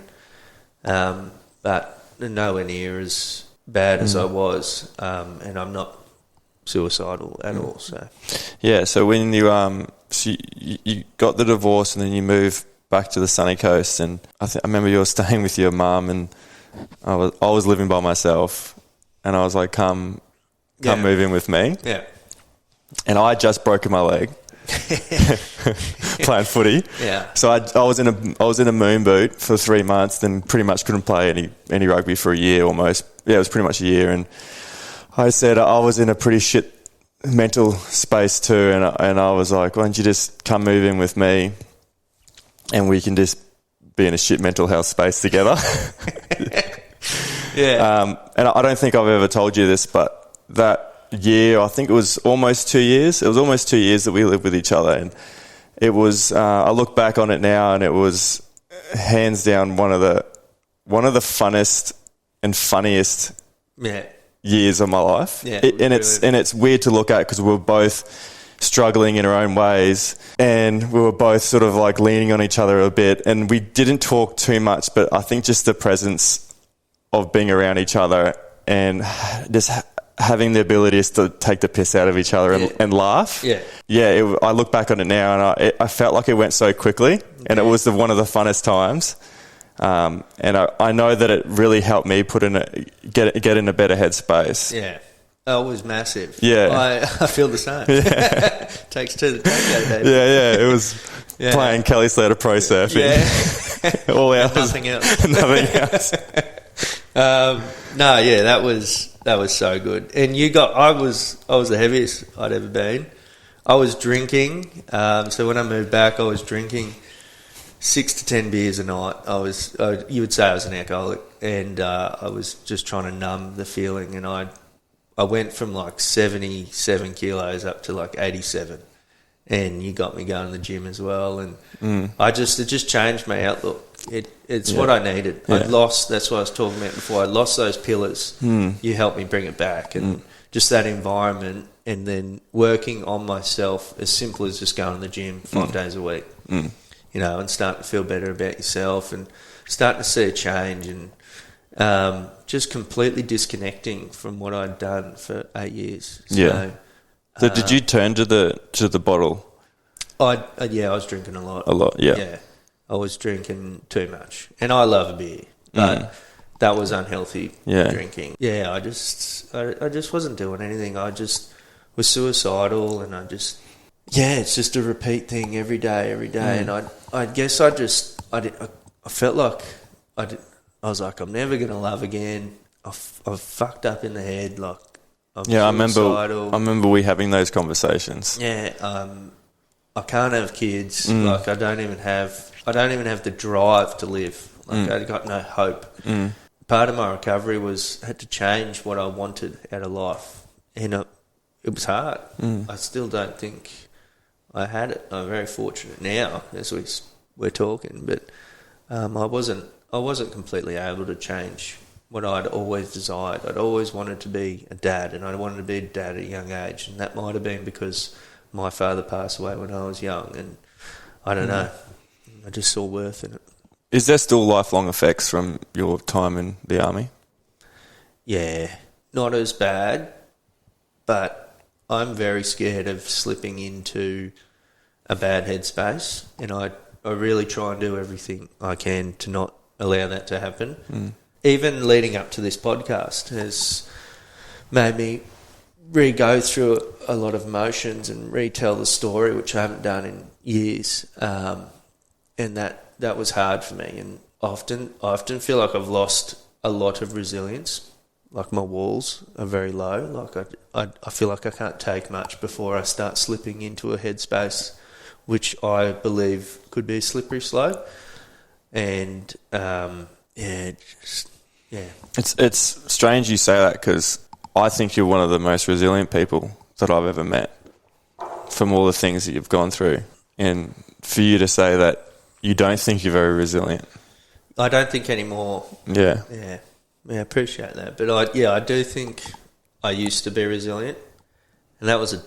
Speaker 2: and but nowhere near as bad as I was. And I'm not suicidal at all. So
Speaker 1: yeah. So when you you got the divorce and then you moved back to the sunny coast, and I remember you were staying with your mum, and I was living by myself, and I was like, come move in with me.
Speaker 2: Yeah.
Speaker 1: And I had just broken my leg playing footy.
Speaker 2: Yeah.
Speaker 1: So I was in a moon boot for 3 months, then pretty much couldn't play any rugby for a year almost. Yeah, it was pretty much a year. And I said I was in a pretty shit mental space too, and I was like, why don't you just come move in with me, and we can just be in a shit mental health space together.
Speaker 2: Yeah.
Speaker 1: And I don't think I've ever told you this, but that year, I think it was almost 2 years. It was almost 2 years that we lived with each other, and it was. I look back on it now, and it was hands down one of the funnest and funniest years of my life.
Speaker 2: Yeah,
Speaker 1: and it's weird to look at because we were both struggling in our own ways, and we were both sort of like leaning on each other a bit, and we didn't talk too much, but I think just the presence of being around each other and just having the ability to take the piss out of each other and laugh. Yeah. I look back on it now, and I felt like it went so quickly, and it was one of the funnest times. And I know that it really helped me get in a better headspace.
Speaker 2: Yeah. Oh, it was massive.
Speaker 1: Yeah.
Speaker 2: I feel the same.
Speaker 1: Yeah.
Speaker 2: Takes two to tango, baby.
Speaker 1: Yeah. It was playing Kelly Slater pro surfing.
Speaker 2: Yeah.
Speaker 1: All hours.
Speaker 2: Nothing else.
Speaker 1: Nothing else.
Speaker 2: No, yeah, that was so good. And I was the heaviest I'd ever been. I was drinking. So when I moved back, I was drinking 6 to 10 beers a night. You would say I was an alcoholic, and I was just trying to numb the feeling. And I went from like 77 kilos up to like 87. And you got me going to the gym as well, and it just changed my outlook. It's what I needed.
Speaker 1: Yeah.
Speaker 2: That's what I was talking about before. I lost those pillars. You helped me bring it back, and just that environment, and then working on myself, as simple as just going to the gym 5 days a week. You know, and starting to feel better about yourself, and starting to see a change, and just completely disconnecting from what I'd done for 8 years.
Speaker 1: So did you turn to the bottle?
Speaker 2: I was drinking a lot.
Speaker 1: A lot, yeah.
Speaker 2: Yeah, I was drinking too much, and I love a beer, but that was unhealthy drinking. Yeah, I just wasn't doing anything. I just was suicidal, and it's just a repeat thing every day, and I guess I felt like I was like, I'm never gonna love again. I've fucked up in the head, like. I remember we having those conversations. Yeah, I can't have kids. Like I don't even have the drive to live. Like I got no hope. Part of my recovery had to change what I wanted out of life, and it was hard. I still don't think I had it. I'm very fortunate now as we're talking, but I wasn't completely able to change what I'd always desired. I'd always wanted to be a dad, and I wanted to be a dad at a young age, and that might have been because my father passed away when I was young, and I don't know. I just saw worth in it.
Speaker 1: Is there still lifelong effects from your time in the army?
Speaker 2: Yeah, not as bad, but I'm very scared of slipping into a bad headspace, and I really try and do everything I can to not allow that to happen. Even leading up to this podcast has made me re-go through a lot of emotions and retell the story, which I haven't done in years. And that was hard for me. And I often feel like I've lost a lot of resilience. Like my walls are very low. Like I feel like I can't take much before I start slipping into a headspace, which I believe could be a slippery slope. And
Speaker 1: It's strange you say that, because I think you're one of the most resilient people that I've ever met from all the things that you've gone through. And for you to say that you don't think you're very resilient.
Speaker 2: I don't think anymore.
Speaker 1: Yeah.
Speaker 2: Yeah, I appreciate that. But I do think I used to be resilient, and that was a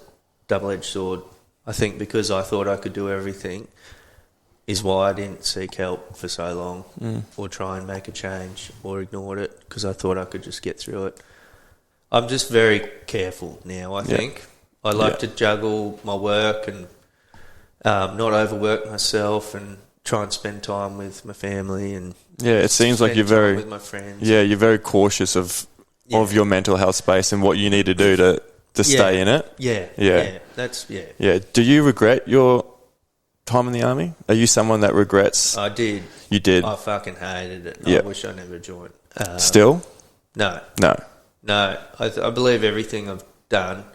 Speaker 2: double-edged sword. I think because I thought I could do everything is why I didn't seek help for so long or try and make a change or ignored it, because I thought I could just get through it. I'm just very careful now, I think. I like to juggle my work and not overwork myself, and try and spend time with my family, and
Speaker 1: it seems like you're very
Speaker 2: with my friends.
Speaker 1: Yeah, you're very cautious of your mental health space and what you need to do to stay in it.
Speaker 2: Yeah.
Speaker 1: Do you regret your time in the army? Are you someone that regrets?
Speaker 2: I did.
Speaker 1: You did?
Speaker 2: I fucking hated it.
Speaker 1: Yeah.
Speaker 2: I wish I never joined.
Speaker 1: Still?
Speaker 2: No. I believe everything I've done,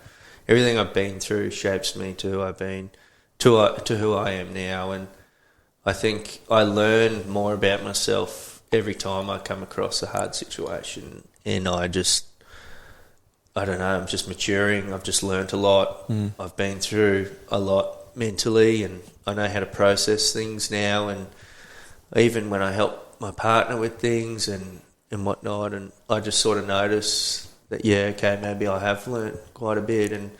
Speaker 2: everything I've been through shapes me to who I've been, to who I am now, and I think I learn more about myself every time I come across a hard situation, and I don't know, I'm just maturing. I've just learnt a lot. I've been through a lot mentally, and I know how to process things now, and even when I help my partner with things and whatnot, and I just sort of notice that, maybe I have learnt quite a bit, and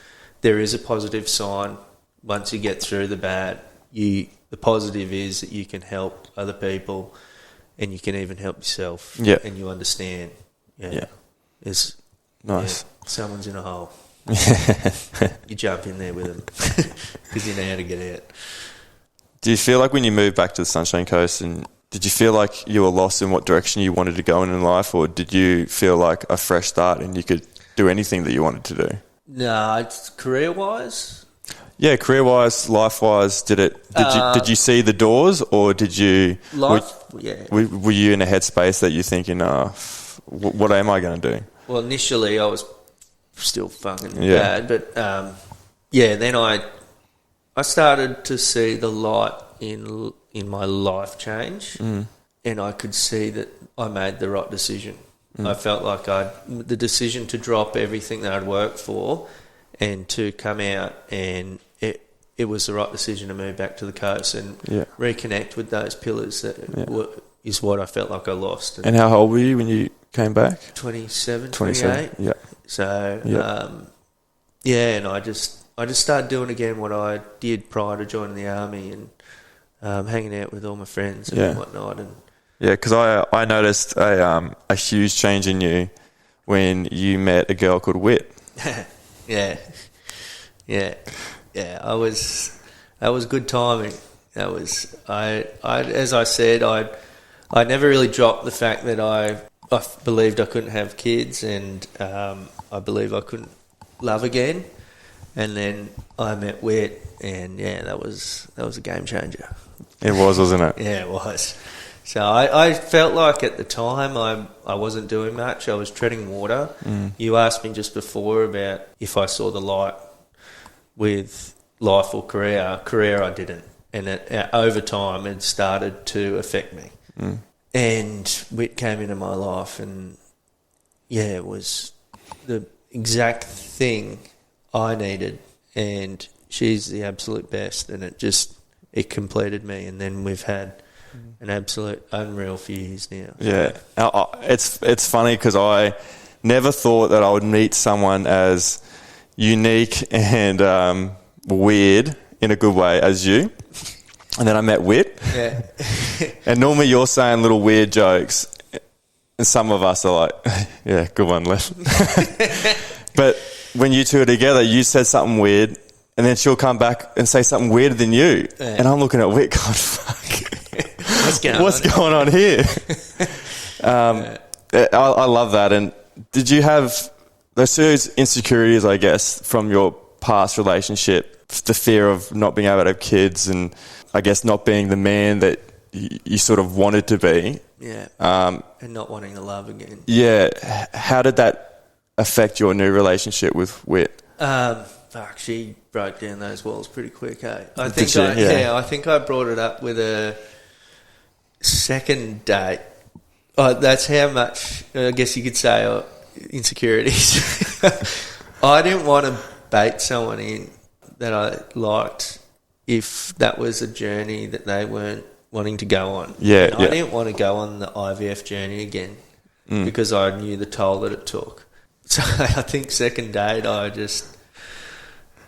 Speaker 2: there is a positive sign once you get through the bad. The positive is that you can help other people, and you can even help yourself, and you understand. It's
Speaker 1: nice.
Speaker 2: Someone's in a hole. You jump in there with them because you know how to get out.
Speaker 1: Do you feel like when you moved back to the Sunshine Coast, and did you feel like you were lost in what direction you wanted to go in life, or did you feel like a fresh start and you could do anything that you wanted to do?
Speaker 2: No, it's career-wise.
Speaker 1: Yeah, career-wise, life-wise, did you see the doors, or did you...
Speaker 2: Life,
Speaker 1: were you in a headspace that you're thinking, what am I going to do?
Speaker 2: Well, initially I was still fucking bad, but then I started to see the light in my life change, and I could see that I made the right decision. I felt like the decision to drop everything that I'd worked for and to come out, and it was the right decision to move back to the coast and reconnect with those pillars that is what I felt like I lost.
Speaker 1: And how old were you when you came back?
Speaker 2: 27, 28.
Speaker 1: Yeah.
Speaker 2: So, and I just started doing again what I did prior to joining the army, and hanging out with all my friends and whatnot. And
Speaker 1: because I noticed a huge change in you when you met a girl called Whit.
Speaker 2: Yeah. That was good timing. That was as I said, I never really dropped the fact that I believed I couldn't have kids, and I believed I couldn't love again. And then I met Whit, and that was a game changer.
Speaker 1: It was, wasn't it?
Speaker 2: Yeah, it was. So I felt like at the time I wasn't doing much. I was treading water. You asked me just before about if I saw the light with life or career. Career I didn't. And over time it started to affect me. And Whit came into my life, and it was the exact thing I needed, and she's the absolute best, and it completed me. And then we've had an absolute unreal few years now.
Speaker 1: Yeah, it's funny because I never thought that I would meet someone as unique and weird in a good way as you. And then I met Whit. Yeah. And normally you're saying little weird jokes, and some of us are like, yeah, good one, Leff. But when you two are together, you said something weird, and then she'll come back and say something weirder than you. Yeah. And I'm looking at Whit going, fuck. What's going on here? I love that. And did you have those insecurities, I guess, from your past relationship, the fear of not being able to have kids, and I guess not being the man that you sort of wanted to be?
Speaker 2: Yeah. And not wanting to love again.
Speaker 1: Yeah. How did that affect your new relationship with Whit?
Speaker 2: She broke down those walls pretty quick, eh? I think I brought it up with a second date. That's how much, I guess you could say, insecurities. I didn't want to bait someone in that I liked if that was a journey that they weren't wanting to go on. I didn't want to go on the IVF journey again because I knew the toll that it took. So I think second date, I just...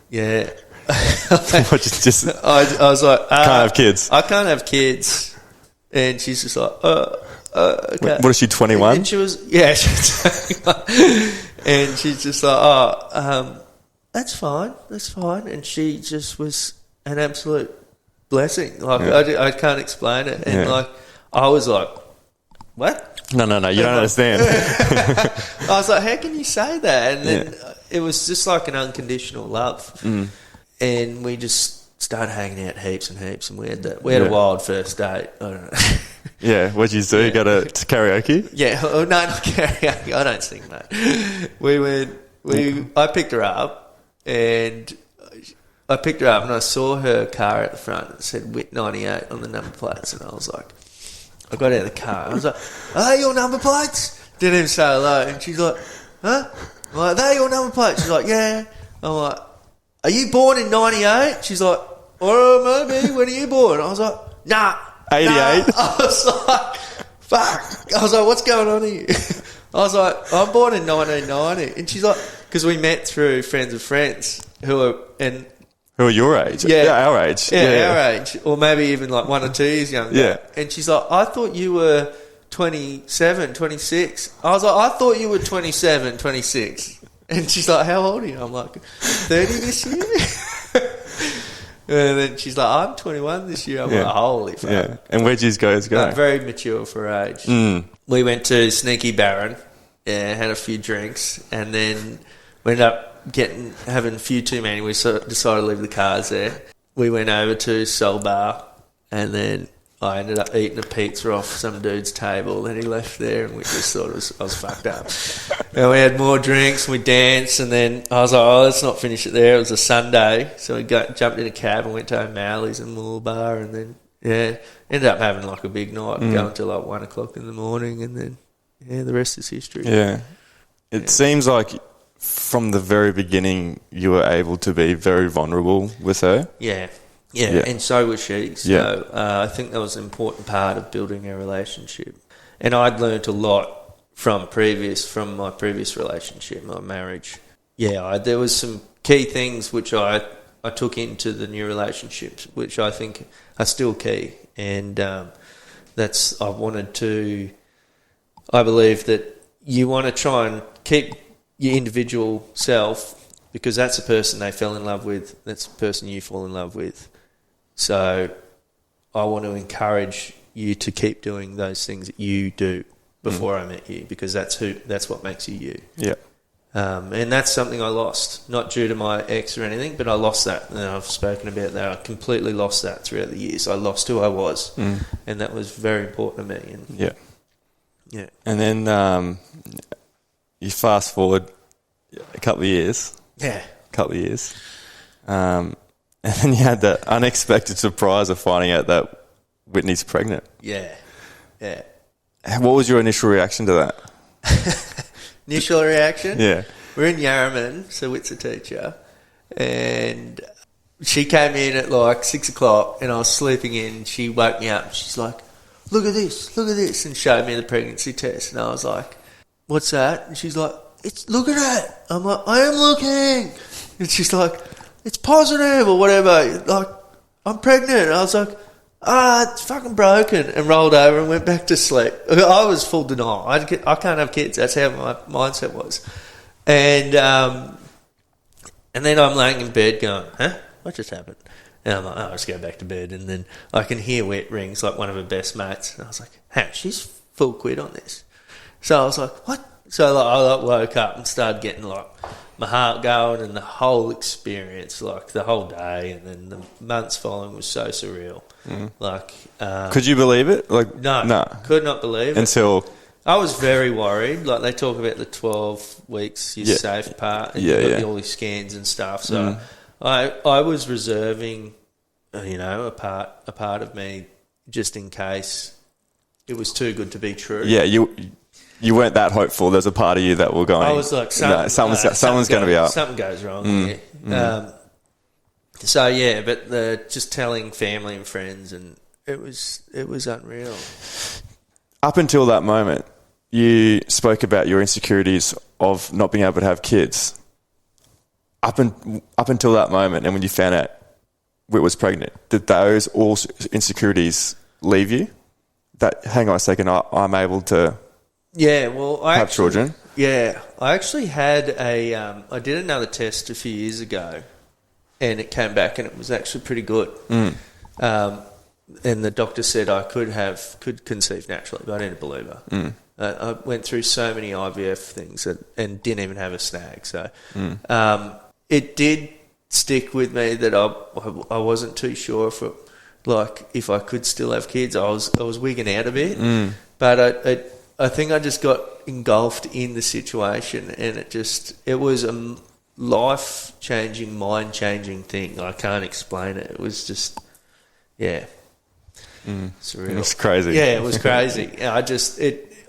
Speaker 2: Yeah.
Speaker 1: I
Speaker 2: was like...
Speaker 1: can't have kids.
Speaker 2: I can't have kids. And she's just like, okay.
Speaker 1: What is she, 21?
Speaker 2: And she was... Yeah, she's 21. And she's just like, that's fine. And she just was an absolute blessing. Like, I can't explain it. And I was like, what?
Speaker 1: No, you don't understand.
Speaker 2: I was like, how can you say that? And then it was just like an unconditional love. And we just started hanging out heaps and heaps, and we had a wild first date. I don't know.
Speaker 1: Yeah, what'd you do? You go to karaoke?
Speaker 2: Yeah, no, not karaoke. I don't sing, mate. I picked her up, and I saw her car at the front. It said Whit 98 on the number plates, and I was like, I got out of the car. I was like, are they your number plates? Didn't even say hello. And she's like, huh? I'm like, are they your number plates? She's like, yeah. I'm like, are you born in 98? She's like, oh, maybe. When are you born? I was like, nah.
Speaker 1: 88? Nah.
Speaker 2: I was like, fuck. I was like, what's going on here? I was like, I'm born in 1990. And she's like, because we met through friends of friends who are
Speaker 1: your age?
Speaker 2: Yeah,
Speaker 1: our age.
Speaker 2: Yeah, our age. Or maybe even like 1 or 2 years younger.
Speaker 1: Yeah.
Speaker 2: And she's like, I thought you were 27, 26. I was like, I thought you were 27, 26. And she's like, how old are you? I'm like, 30 this year? And then she's like, I'm 21 this year. I'm like, holy fuck. Yeah.
Speaker 1: And where'd you guys go?
Speaker 2: Very mature for her age. We went to Sneaky Baron, had a few drinks, and then we ended up having a few too many. We decided to leave the cars there. We went over to Soul Bar, and then I ended up eating a pizza off some dude's table that he left there, and we just thought I was fucked up. And we had more drinks, and we danced, and then I was like, oh, let's not finish it there. It was a Sunday, so we jumped in a cab and went to O'Malley's and Moolbar, and then, ended up having like a big night, going till like 1 o'clock in the morning, and then, the rest is history.
Speaker 1: Yeah. It seems like from the very beginning you were able to be very vulnerable with her.
Speaker 2: Yeah, and so was she. So I think that was an important part of building our relationship. And I'd learnt a lot from my previous relationship, my marriage. Yeah, there was some key things which I took into the new relationships, which I think are still key. And I believe that you want to try and keep your individual self, because that's the person they fell in love with, that's the person you fall in love with. So I want to encourage you to keep doing those things that you do before I met you, because that's what makes you you.
Speaker 1: Yeah.
Speaker 2: And that's something I lost, not due to my ex or anything, but I lost that. And I've spoken about that. I completely lost that throughout the years. I lost who I was, and that was very important to me. And yeah.
Speaker 1: And then you fast forward a couple of years.
Speaker 2: Yeah.
Speaker 1: And then you had that unexpected surprise of finding out that Whitney's pregnant.
Speaker 2: Yeah.
Speaker 1: What was your initial reaction to that?
Speaker 2: Initial reaction?
Speaker 1: Yeah.
Speaker 2: We're in Yarraman, so Whit's a teacher, and she came in at like 6 o'clock, and I was sleeping in. She woke me up, and she's like, look at this, and showed me the pregnancy test. And I was like, what's that? And she's like, look at it. I'm like, I am looking. And she's like, it's positive or whatever. Like, I'm pregnant. And I was like, it's fucking broken, and rolled over and went back to sleep. I was full denial. I can't have kids. That's how my mindset was. And then I'm laying in bed going, huh? What just happened? And I'm like, I'll just go back to bed. And then I can hear Whit rings, like one of her best mates. And I was like, hey, she's full quid on this. So I was like, what? So I woke up and started getting like my heart going, and the whole experience, like the whole day, and then the months following was so surreal. Like,
Speaker 1: could you believe it? Like,
Speaker 2: no, could not believe it
Speaker 1: until
Speaker 2: I was very worried. Like, they talk about the 12 weeks, your safe part, and you've got all these scans and stuff. So I was reserving, a part of me just in case it was too good to be true.
Speaker 1: Yeah, you weren't that hopeful. There's a part of you that were going.
Speaker 2: I was like,
Speaker 1: someone's going to be up.
Speaker 2: Something goes wrong here. But just telling family and friends, and it was unreal.
Speaker 1: Up until that moment, you spoke about your insecurities of not being able to have kids. Up until that moment, and when you found out Whit was pregnant, did those all insecurities leave you? That, hang on a second, I'm able to have children?
Speaker 2: Yeah, I actually had I did another test a few years ago, and it came back and it was actually pretty good. And the doctor said I could conceive naturally, but I didn't believe her. I went through so many IVF things and didn't even have a snag. So it did stick with me that I wasn't too sure if I could still have kids. I was wigging out a bit, but I think I just got engulfed in the situation, and it was a life-changing, mind-changing thing. I can't explain it. It was just, surreal.
Speaker 1: It was crazy.
Speaker 2: Yeah, it was crazy.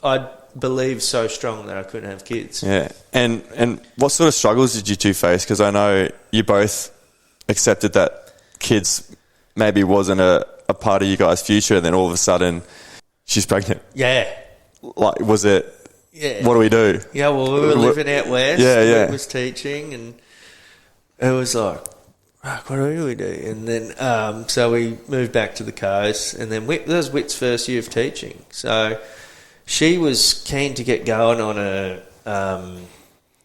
Speaker 2: I believed so strong that I couldn't have kids.
Speaker 1: Yeah, and what sort of struggles did you two face? Because I know you both accepted that kids maybe wasn't a part of you guys' future, and then all of a sudden she's pregnant.
Speaker 2: Yeah.
Speaker 1: Like, was it?
Speaker 2: Yeah.
Speaker 1: What do we do?
Speaker 2: Yeah, well, we were living out west.
Speaker 1: Yeah.
Speaker 2: I was teaching, and it was like, what do we do? And then, so we moved back to the coast, and then that was Whit's first year of teaching. So she was keen to get going on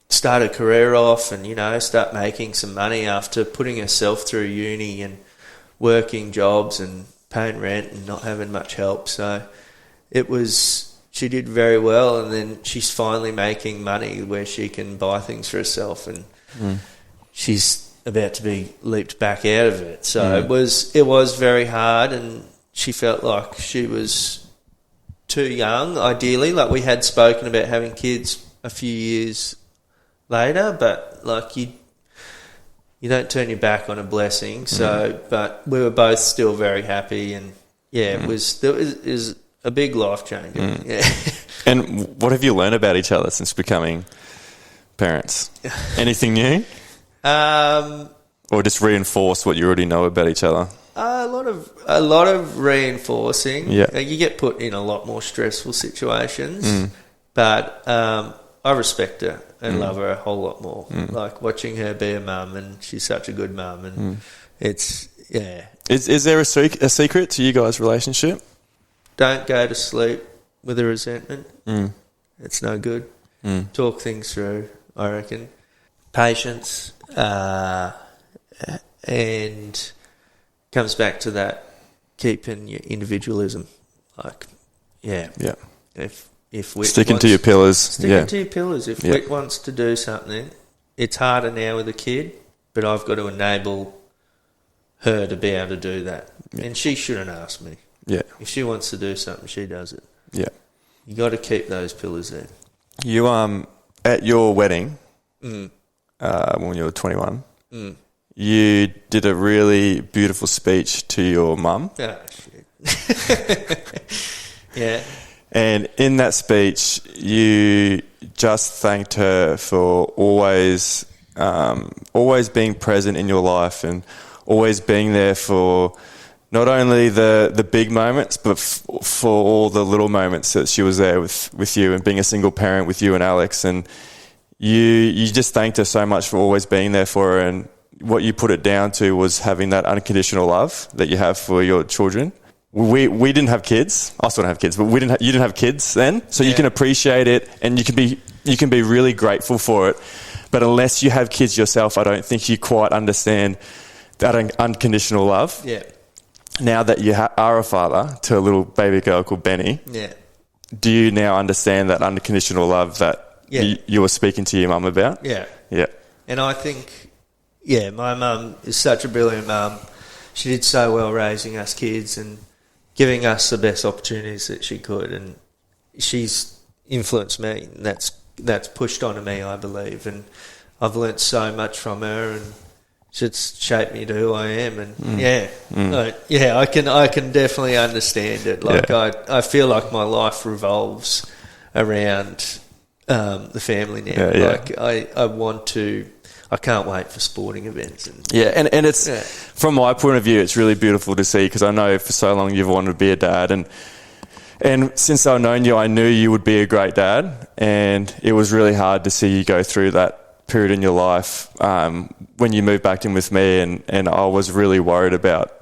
Speaker 2: start a career off, and start making some money after putting herself through uni and working jobs and paying rent and not having much help. So she did very well, and then she's finally making money where she can buy things for herself, and she's about to be leaped back out of it. So it was very hard, and she felt like she was too young, ideally. Like, we had spoken about having kids a few years later, but like you don't turn your back on a blessing. So, but we were both still very happy, and it was a big life changer. Yeah.
Speaker 1: And what have you learned about each other since becoming parents? Anything new? Or just reinforce what you already know about each other?
Speaker 2: A lot of reinforcing.
Speaker 1: Yeah.
Speaker 2: You get put in a lot more stressful situations, but I respect her and love her a whole lot more. Like, watching her be a mum, and she's such a good mum, and it's, yeah.
Speaker 1: Is there a secret to you guys' relationship?
Speaker 2: Don't go to sleep with a resentment. It's no good. Talk things through, I reckon. Patience, and comes back to that, keeping your individualism. Like, yeah. If Whit
Speaker 1: sticking to your pillars.
Speaker 2: Sticking to your pillars. If Whit wants to do something, it's harder now with a kid, but I've got to enable her to be able to do that. Yeah. And she shouldn't ask me. Yeah. If she wants to do something, she does it. Yeah. You got to keep those pillars there.
Speaker 1: You at your wedding, when you were 21, you did a really beautiful speech to your mum.
Speaker 2: Oh, shit. Yeah.
Speaker 1: And in that speech, you just thanked her for always being present in your life, and always being there for not only the big moments, but for all the little moments that she was there with you, and being a single parent with you and Alex. And you just thanked her so much for always being there for her. And what you put it down to was having that unconditional love that you have for your children. We didn't have kids. I still don't have kids, but you didn't have kids then, so you can appreciate it, and you can be really grateful for it. But unless you have kids yourself, I don't think you quite understand that unconditional love. Yeah. Now that you are a father to a little baby girl called Benny, do you now understand that unconditional love that you were speaking to your mum about? Yeah. Yeah.
Speaker 2: And I think, my mum is such a brilliant mum. She did so well raising us kids and giving us the best opportunities that she could, and she's influenced me. And that's pushed onto me, I believe, and I've learnt so much from her, and it's shaped me to who I am. And I can definitely understand it. Like, I feel like my life revolves around the family now. Like, I want to. I can't wait for sporting events.
Speaker 1: And it's, from my point of view, it's really beautiful to see, because I know for so long you've wanted to be a dad, and since I've known you, I knew you would be a great dad, and it was really hard to see you go through that period in your life when you moved back in with me, and I was really worried about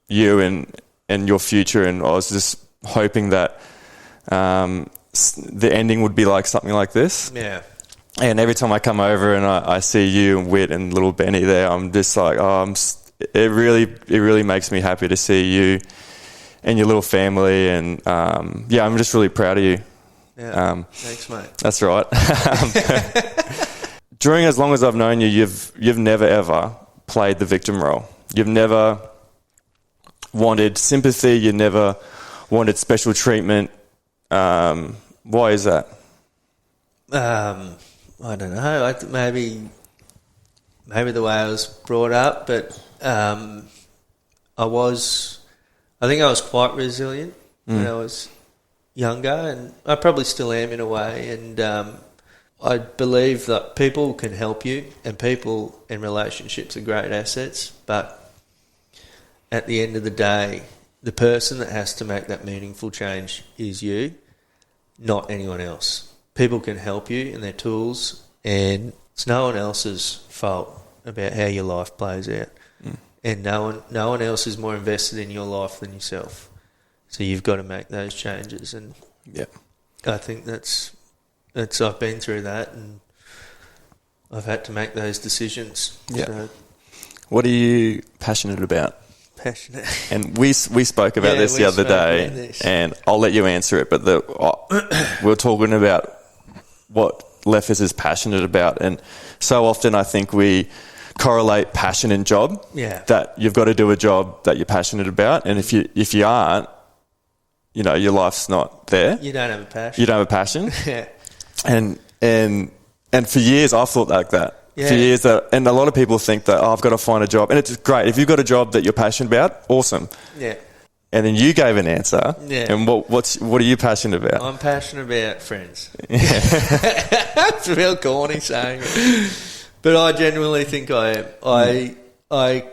Speaker 1: you and your future, and I was just hoping that the ending would be like something like this. Yeah. And every time I come over and I see you and Whit and little Benny there, I'm just like, it really makes me happy to see you and your little family. And I'm just really proud of you.
Speaker 2: Yeah, thanks, mate.
Speaker 1: That's right. During as long as I've known you, you've never ever played the victim role. You've never wanted sympathy. You never wanted special treatment. Why is that?
Speaker 2: I don't know. Maybe the way I was brought up, but I think I was quite resilient when I was younger, and I probably still am in a way. And I believe that people can help you, and people and relationships are great assets. But at the end of the day, the person that has to make that meaningful change is you, not anyone else. People can help you in their tools, and it's no one else's fault about how your life plays out. And no one else is more invested in your life than yourself. So you've got to make those changes. And I think that's I've been through that, and I've had to make those decisions. Yeah. So,
Speaker 1: what are you passionate about?
Speaker 2: Passionate.
Speaker 1: And we spoke about this the other day, and I'll let you answer it. But we're talking about what Leffers is passionate about, and so often I think we correlate passion and job.
Speaker 2: Yeah.
Speaker 1: That you've got to do a job that you're passionate about, and if you aren't, you know, your life's not there.
Speaker 2: You don't have a passion.
Speaker 1: You don't have a passion.
Speaker 2: Yeah.
Speaker 1: And for years I've thought like that.
Speaker 2: Yeah.
Speaker 1: For years and a lot of people think that, I've got to find a job, and it's great if you've got a job that you're passionate about. Awesome.
Speaker 2: Yeah.
Speaker 1: And then you gave an answer.
Speaker 2: Yeah.
Speaker 1: And what are you passionate about?
Speaker 2: I'm passionate about friends.
Speaker 1: Yeah.
Speaker 2: It's real corny saying it, but I genuinely think I am. I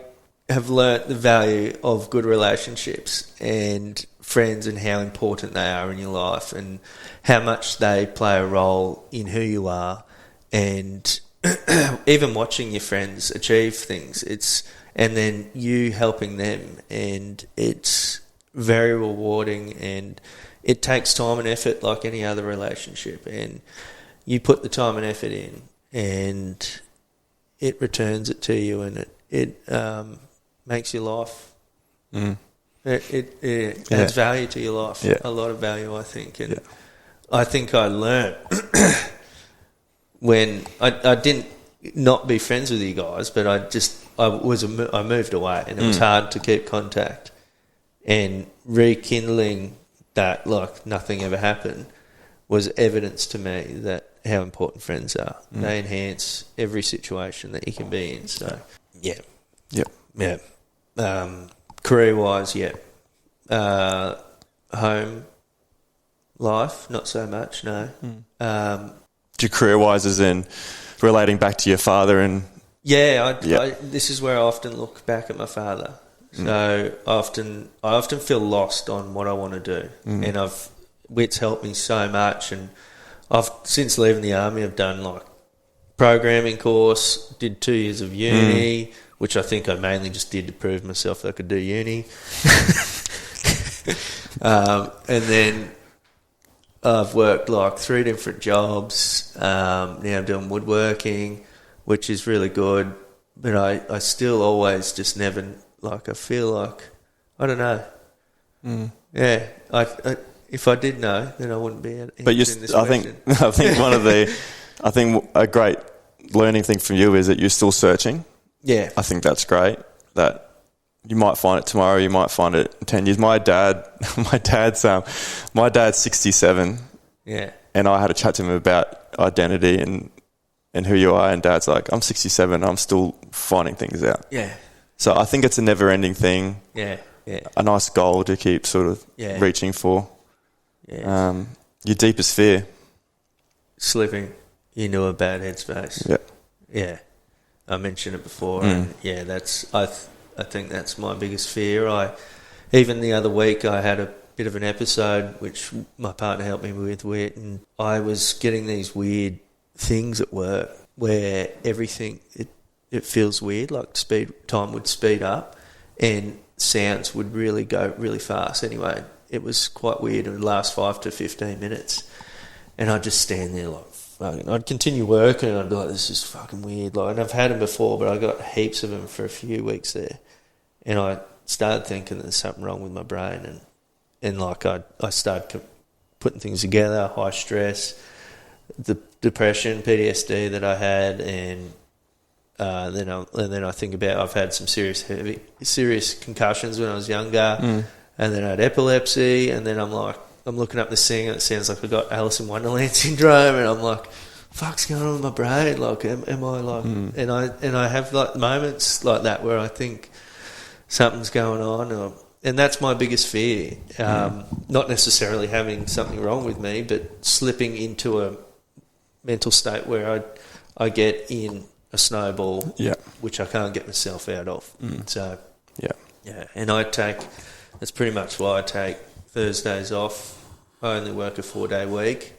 Speaker 2: have learnt the value of good relationships and friends, and how important they are in your life, and how much they play a role in who you are, and even watching your friends achieve things. And then you helping them, and it's very rewarding, and it takes time and effort like any other relationship, and you put the time and effort in, and it returns it to you, and it makes your life. It adds value to your life.
Speaker 1: Yeah. A
Speaker 2: lot of value, I think. And I think I learned when I didn't not be friends with you guys, but I moved away, and it was hard to keep contact, and rekindling that like nothing ever happened was evidence to me that how important friends are. They enhance every situation that you can be in. So yeah. Career wise, home life, not so much. No.
Speaker 1: Do career wise as in relating back to your father and
Speaker 2: this is where I often look back at my father. So I often feel lost on what I want to do, and Whit's helped me so much. And I've since leaving the army, I've done like programming course, did 2 years of uni, which I think I mainly just did to prove myself that I could do uni. And then I've worked like 3 different jobs. Now I'm doing woodworking, which is really good. But I still always just never, like, I feel like, I don't know. Yeah, if I did know, then I wouldn't be answering this question.
Speaker 1: I think a great learning thing from you is that you're still searching.
Speaker 2: Yeah.
Speaker 1: I think that's great. That you might find it tomorrow, you might find it in 10 years. My dad's 67.
Speaker 2: Yeah.
Speaker 1: And I had a chat to him about identity and who you are, and Dad's like, I'm 67, I'm still finding things out.
Speaker 2: Yeah.
Speaker 1: So I think it's a never-ending thing.
Speaker 2: Yeah, yeah.
Speaker 1: A nice goal to keep sort of reaching for.
Speaker 2: Yeah.
Speaker 1: Your deepest fear?
Speaker 2: Slipping into a bad headspace.
Speaker 1: Yeah.
Speaker 2: Yeah. I mentioned it before. And I think that's my biggest fear. Even the other week I had a bit of an episode which my partner helped me with, and I was getting these weird things at work where everything it feels weird, like time would speed up and sounds would really go really fast. Anyway, it was quite weird. It would last 5 to 15 minutes, and I'd just stand there like fucking. I'd continue working, and I'd be like, "This is fucking weird." Like, and I've had them before, but I got heaps of them for a few weeks there, and I started thinking there's something wrong with my brain, and like I started putting things together, high stress, the depression, PTSD that I had, and then I think about I've had some serious concussions when I was younger, and then I had epilepsy, and then I'm looking up this thing and it sounds like I got Alice in Wonderland syndrome, and I'm like, fuck's going on with my brain? Like, am I like? And I have like moments like that where I think something's going on, and that's my biggest fear. Not necessarily having something wrong with me, but slipping into a mental state where I get in a snowball, which I can't get myself out of. So, and that's pretty much why I take Thursdays off. I only work a 4-day week,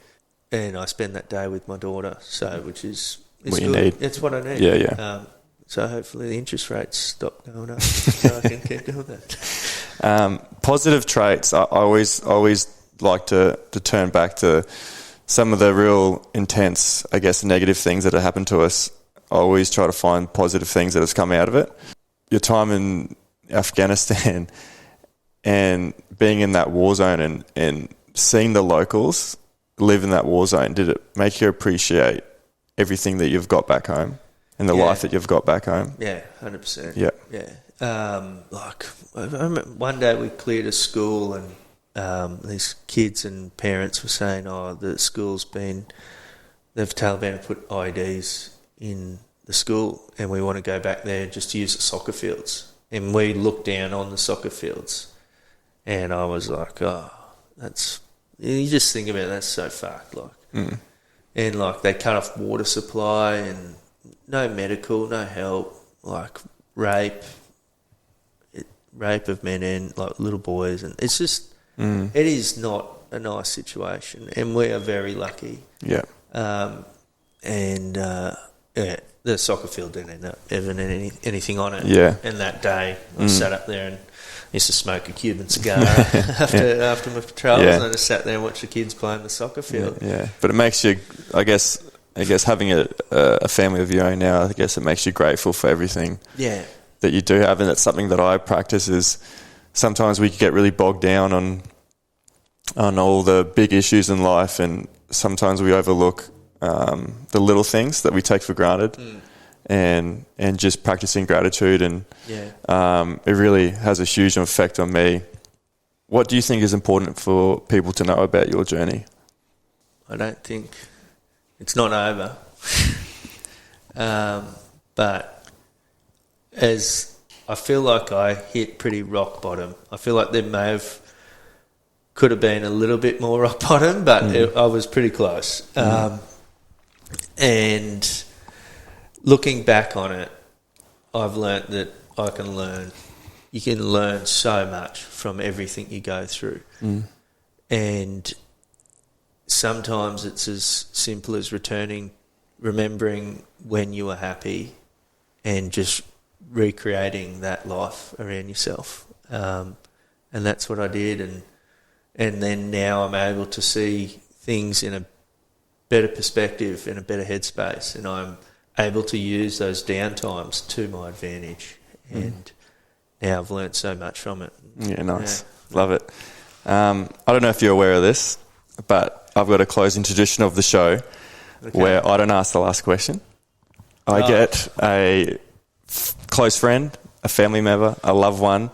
Speaker 2: and I spend that day with my daughter. So, which is
Speaker 1: what you need.
Speaker 2: It's what I need.
Speaker 1: Yeah.
Speaker 2: So hopefully the interest rates stop going up, so I can keep doing that.
Speaker 1: Positive traits. I always like to turn back to some of the real intense, I guess, negative things that have happened to us. I always try to find positive things that has come out of it. Your time in Afghanistan and being in that war zone and seeing the locals live in that war zone, did it make you appreciate everything that you've got back home? and the life that you've got back home.
Speaker 2: Yeah, 100%.
Speaker 1: Yeah.
Speaker 2: Yeah. Like, I remember one day we cleared a school and these kids and parents were saying, the school's they've Taliban put IEDs in the school and we want to go back there just to use the soccer fields. And we looked down on the soccer fields and I was like, you just think about it, that's so fucked. Like, and like they cut off water supply and no medical, no help, like rape of men and like little boys, and it's just it is not a nice situation, and we are very lucky.
Speaker 1: Yeah.
Speaker 2: The soccer field didn't end up having anything on it.
Speaker 1: Yeah.
Speaker 2: And that day I sat up there and used to smoke a Cuban cigar after my patrols, and I just sat there and watched the kids play on the soccer field.
Speaker 1: Yeah. But it makes you, I guess having a family of your own now, I guess it makes you grateful for everything.
Speaker 2: Yeah.
Speaker 1: That you do have, and that's something that I practice. Is sometimes we get really bogged down on all the big issues in life, and sometimes we overlook the little things that we take for granted, and just practicing gratitude, and it really has a huge effect on me. What do you think is important for people to know about your journey?
Speaker 2: I don't think it's not over, but as I feel like I hit pretty rock bottom. I feel like there could have been a little bit more rock bottom, but I was pretty close. And looking back on it, I've learnt that you can learn so much from everything you go through. And sometimes it's as simple as remembering when you were happy and just recreating that life around yourself. And that's what I did. And then now I'm able to see things in a better perspective, in a better headspace, and I'm able to use those downtimes to my advantage. And now I've learnt so much from it.
Speaker 1: Yeah, nice. Yeah. Love it. I don't know if you're aware of this, but I've got a closing tradition of the show where I don't ask the last question. I get a close friend, a family member, a loved one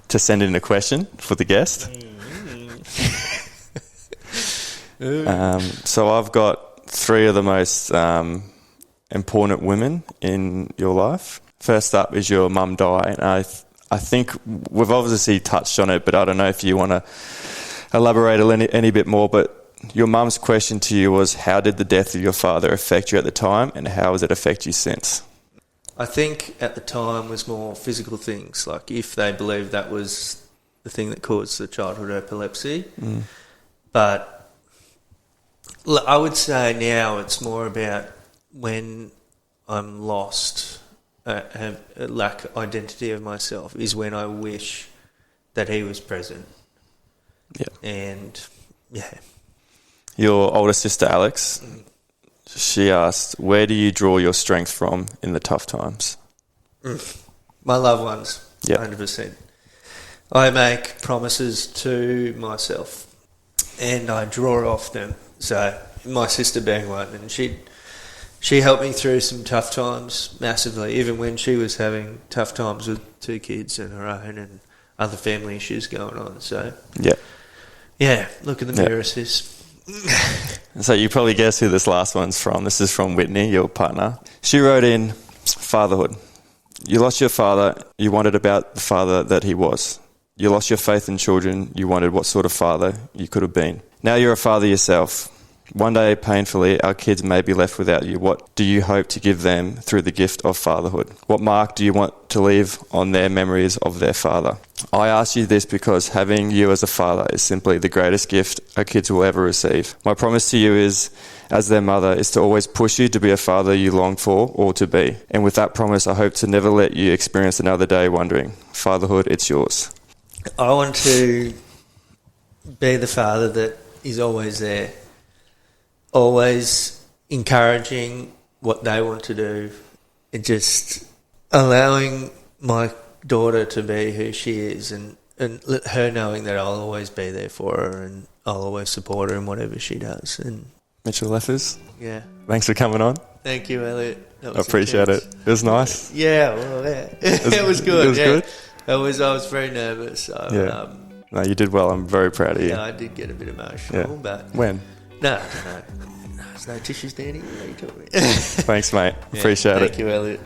Speaker 1: to send in a question for the guest. So I've got 3 of the most important women in your life. First up is your mum died. I think we've obviously touched on it, but I don't know if you want to elaborate any bit more. But your mum's question to you was, how did the death of your father affect you at the time, and how has it affected you since?
Speaker 2: I think at the time was more physical things, like if they believed that was the thing that caused the childhood epilepsy. But I would say now it's more about when I'm lost, lack identity of myself, is when I wish that he was present.
Speaker 1: Yeah.
Speaker 2: And, yeah.
Speaker 1: Your older sister, Alex, she asked, where do you draw your strength from in the tough times?
Speaker 2: My loved ones,
Speaker 1: yep.
Speaker 2: 100%. I make promises to myself and I draw off them. So my sister being one, and she helped me through some tough times massively, even when she was having tough times with 2 kids and her own and other family issues going on. So yeah, look in the mirror, sis.
Speaker 1: So you probably guess who this last one's from. This is from Whitney, your partner. She wrote in, fatherhood. You lost your father. You wondered about the father that he was. You lost your faith in children. You wondered what sort of father you could have been. Now you're a father yourself. One day, painfully, our kids may be left without you. What do you hope to give them through the gift of fatherhood? What mark do you want to leave on their memories of their father? I ask you this because having you as a father is simply the greatest gift our kids will ever receive. My promise to you is, as their mother, is to always push you to be a father you long for or to be. And with that promise, I hope to never let you experience another day wondering, fatherhood, it's yours.
Speaker 2: I want to be the father that is always there. Always encouraging what they want to do, and just allowing my daughter to be who she is, and her knowing that I'll always be there for her and I'll always support her in whatever she does. And
Speaker 1: Mitchell Leffers,
Speaker 2: Yeah.
Speaker 1: thanks for coming on.
Speaker 2: Thank you, Elliott. That
Speaker 1: I
Speaker 2: was
Speaker 1: appreciate
Speaker 2: intense.
Speaker 1: it. It was nice.
Speaker 2: Yeah, well, yeah. It was good.
Speaker 1: It was good?
Speaker 2: I was very nervous. So,
Speaker 1: Yeah. No, you did well. I'm very proud of you.
Speaker 2: yeah, I did get a bit emotional, but
Speaker 1: When?
Speaker 2: no, I don't know. There's no tissues, Danny. What are you talking about?
Speaker 1: Thanks, mate.
Speaker 2: Yeah,
Speaker 1: Appreciate it.
Speaker 2: Thank you, Elliott.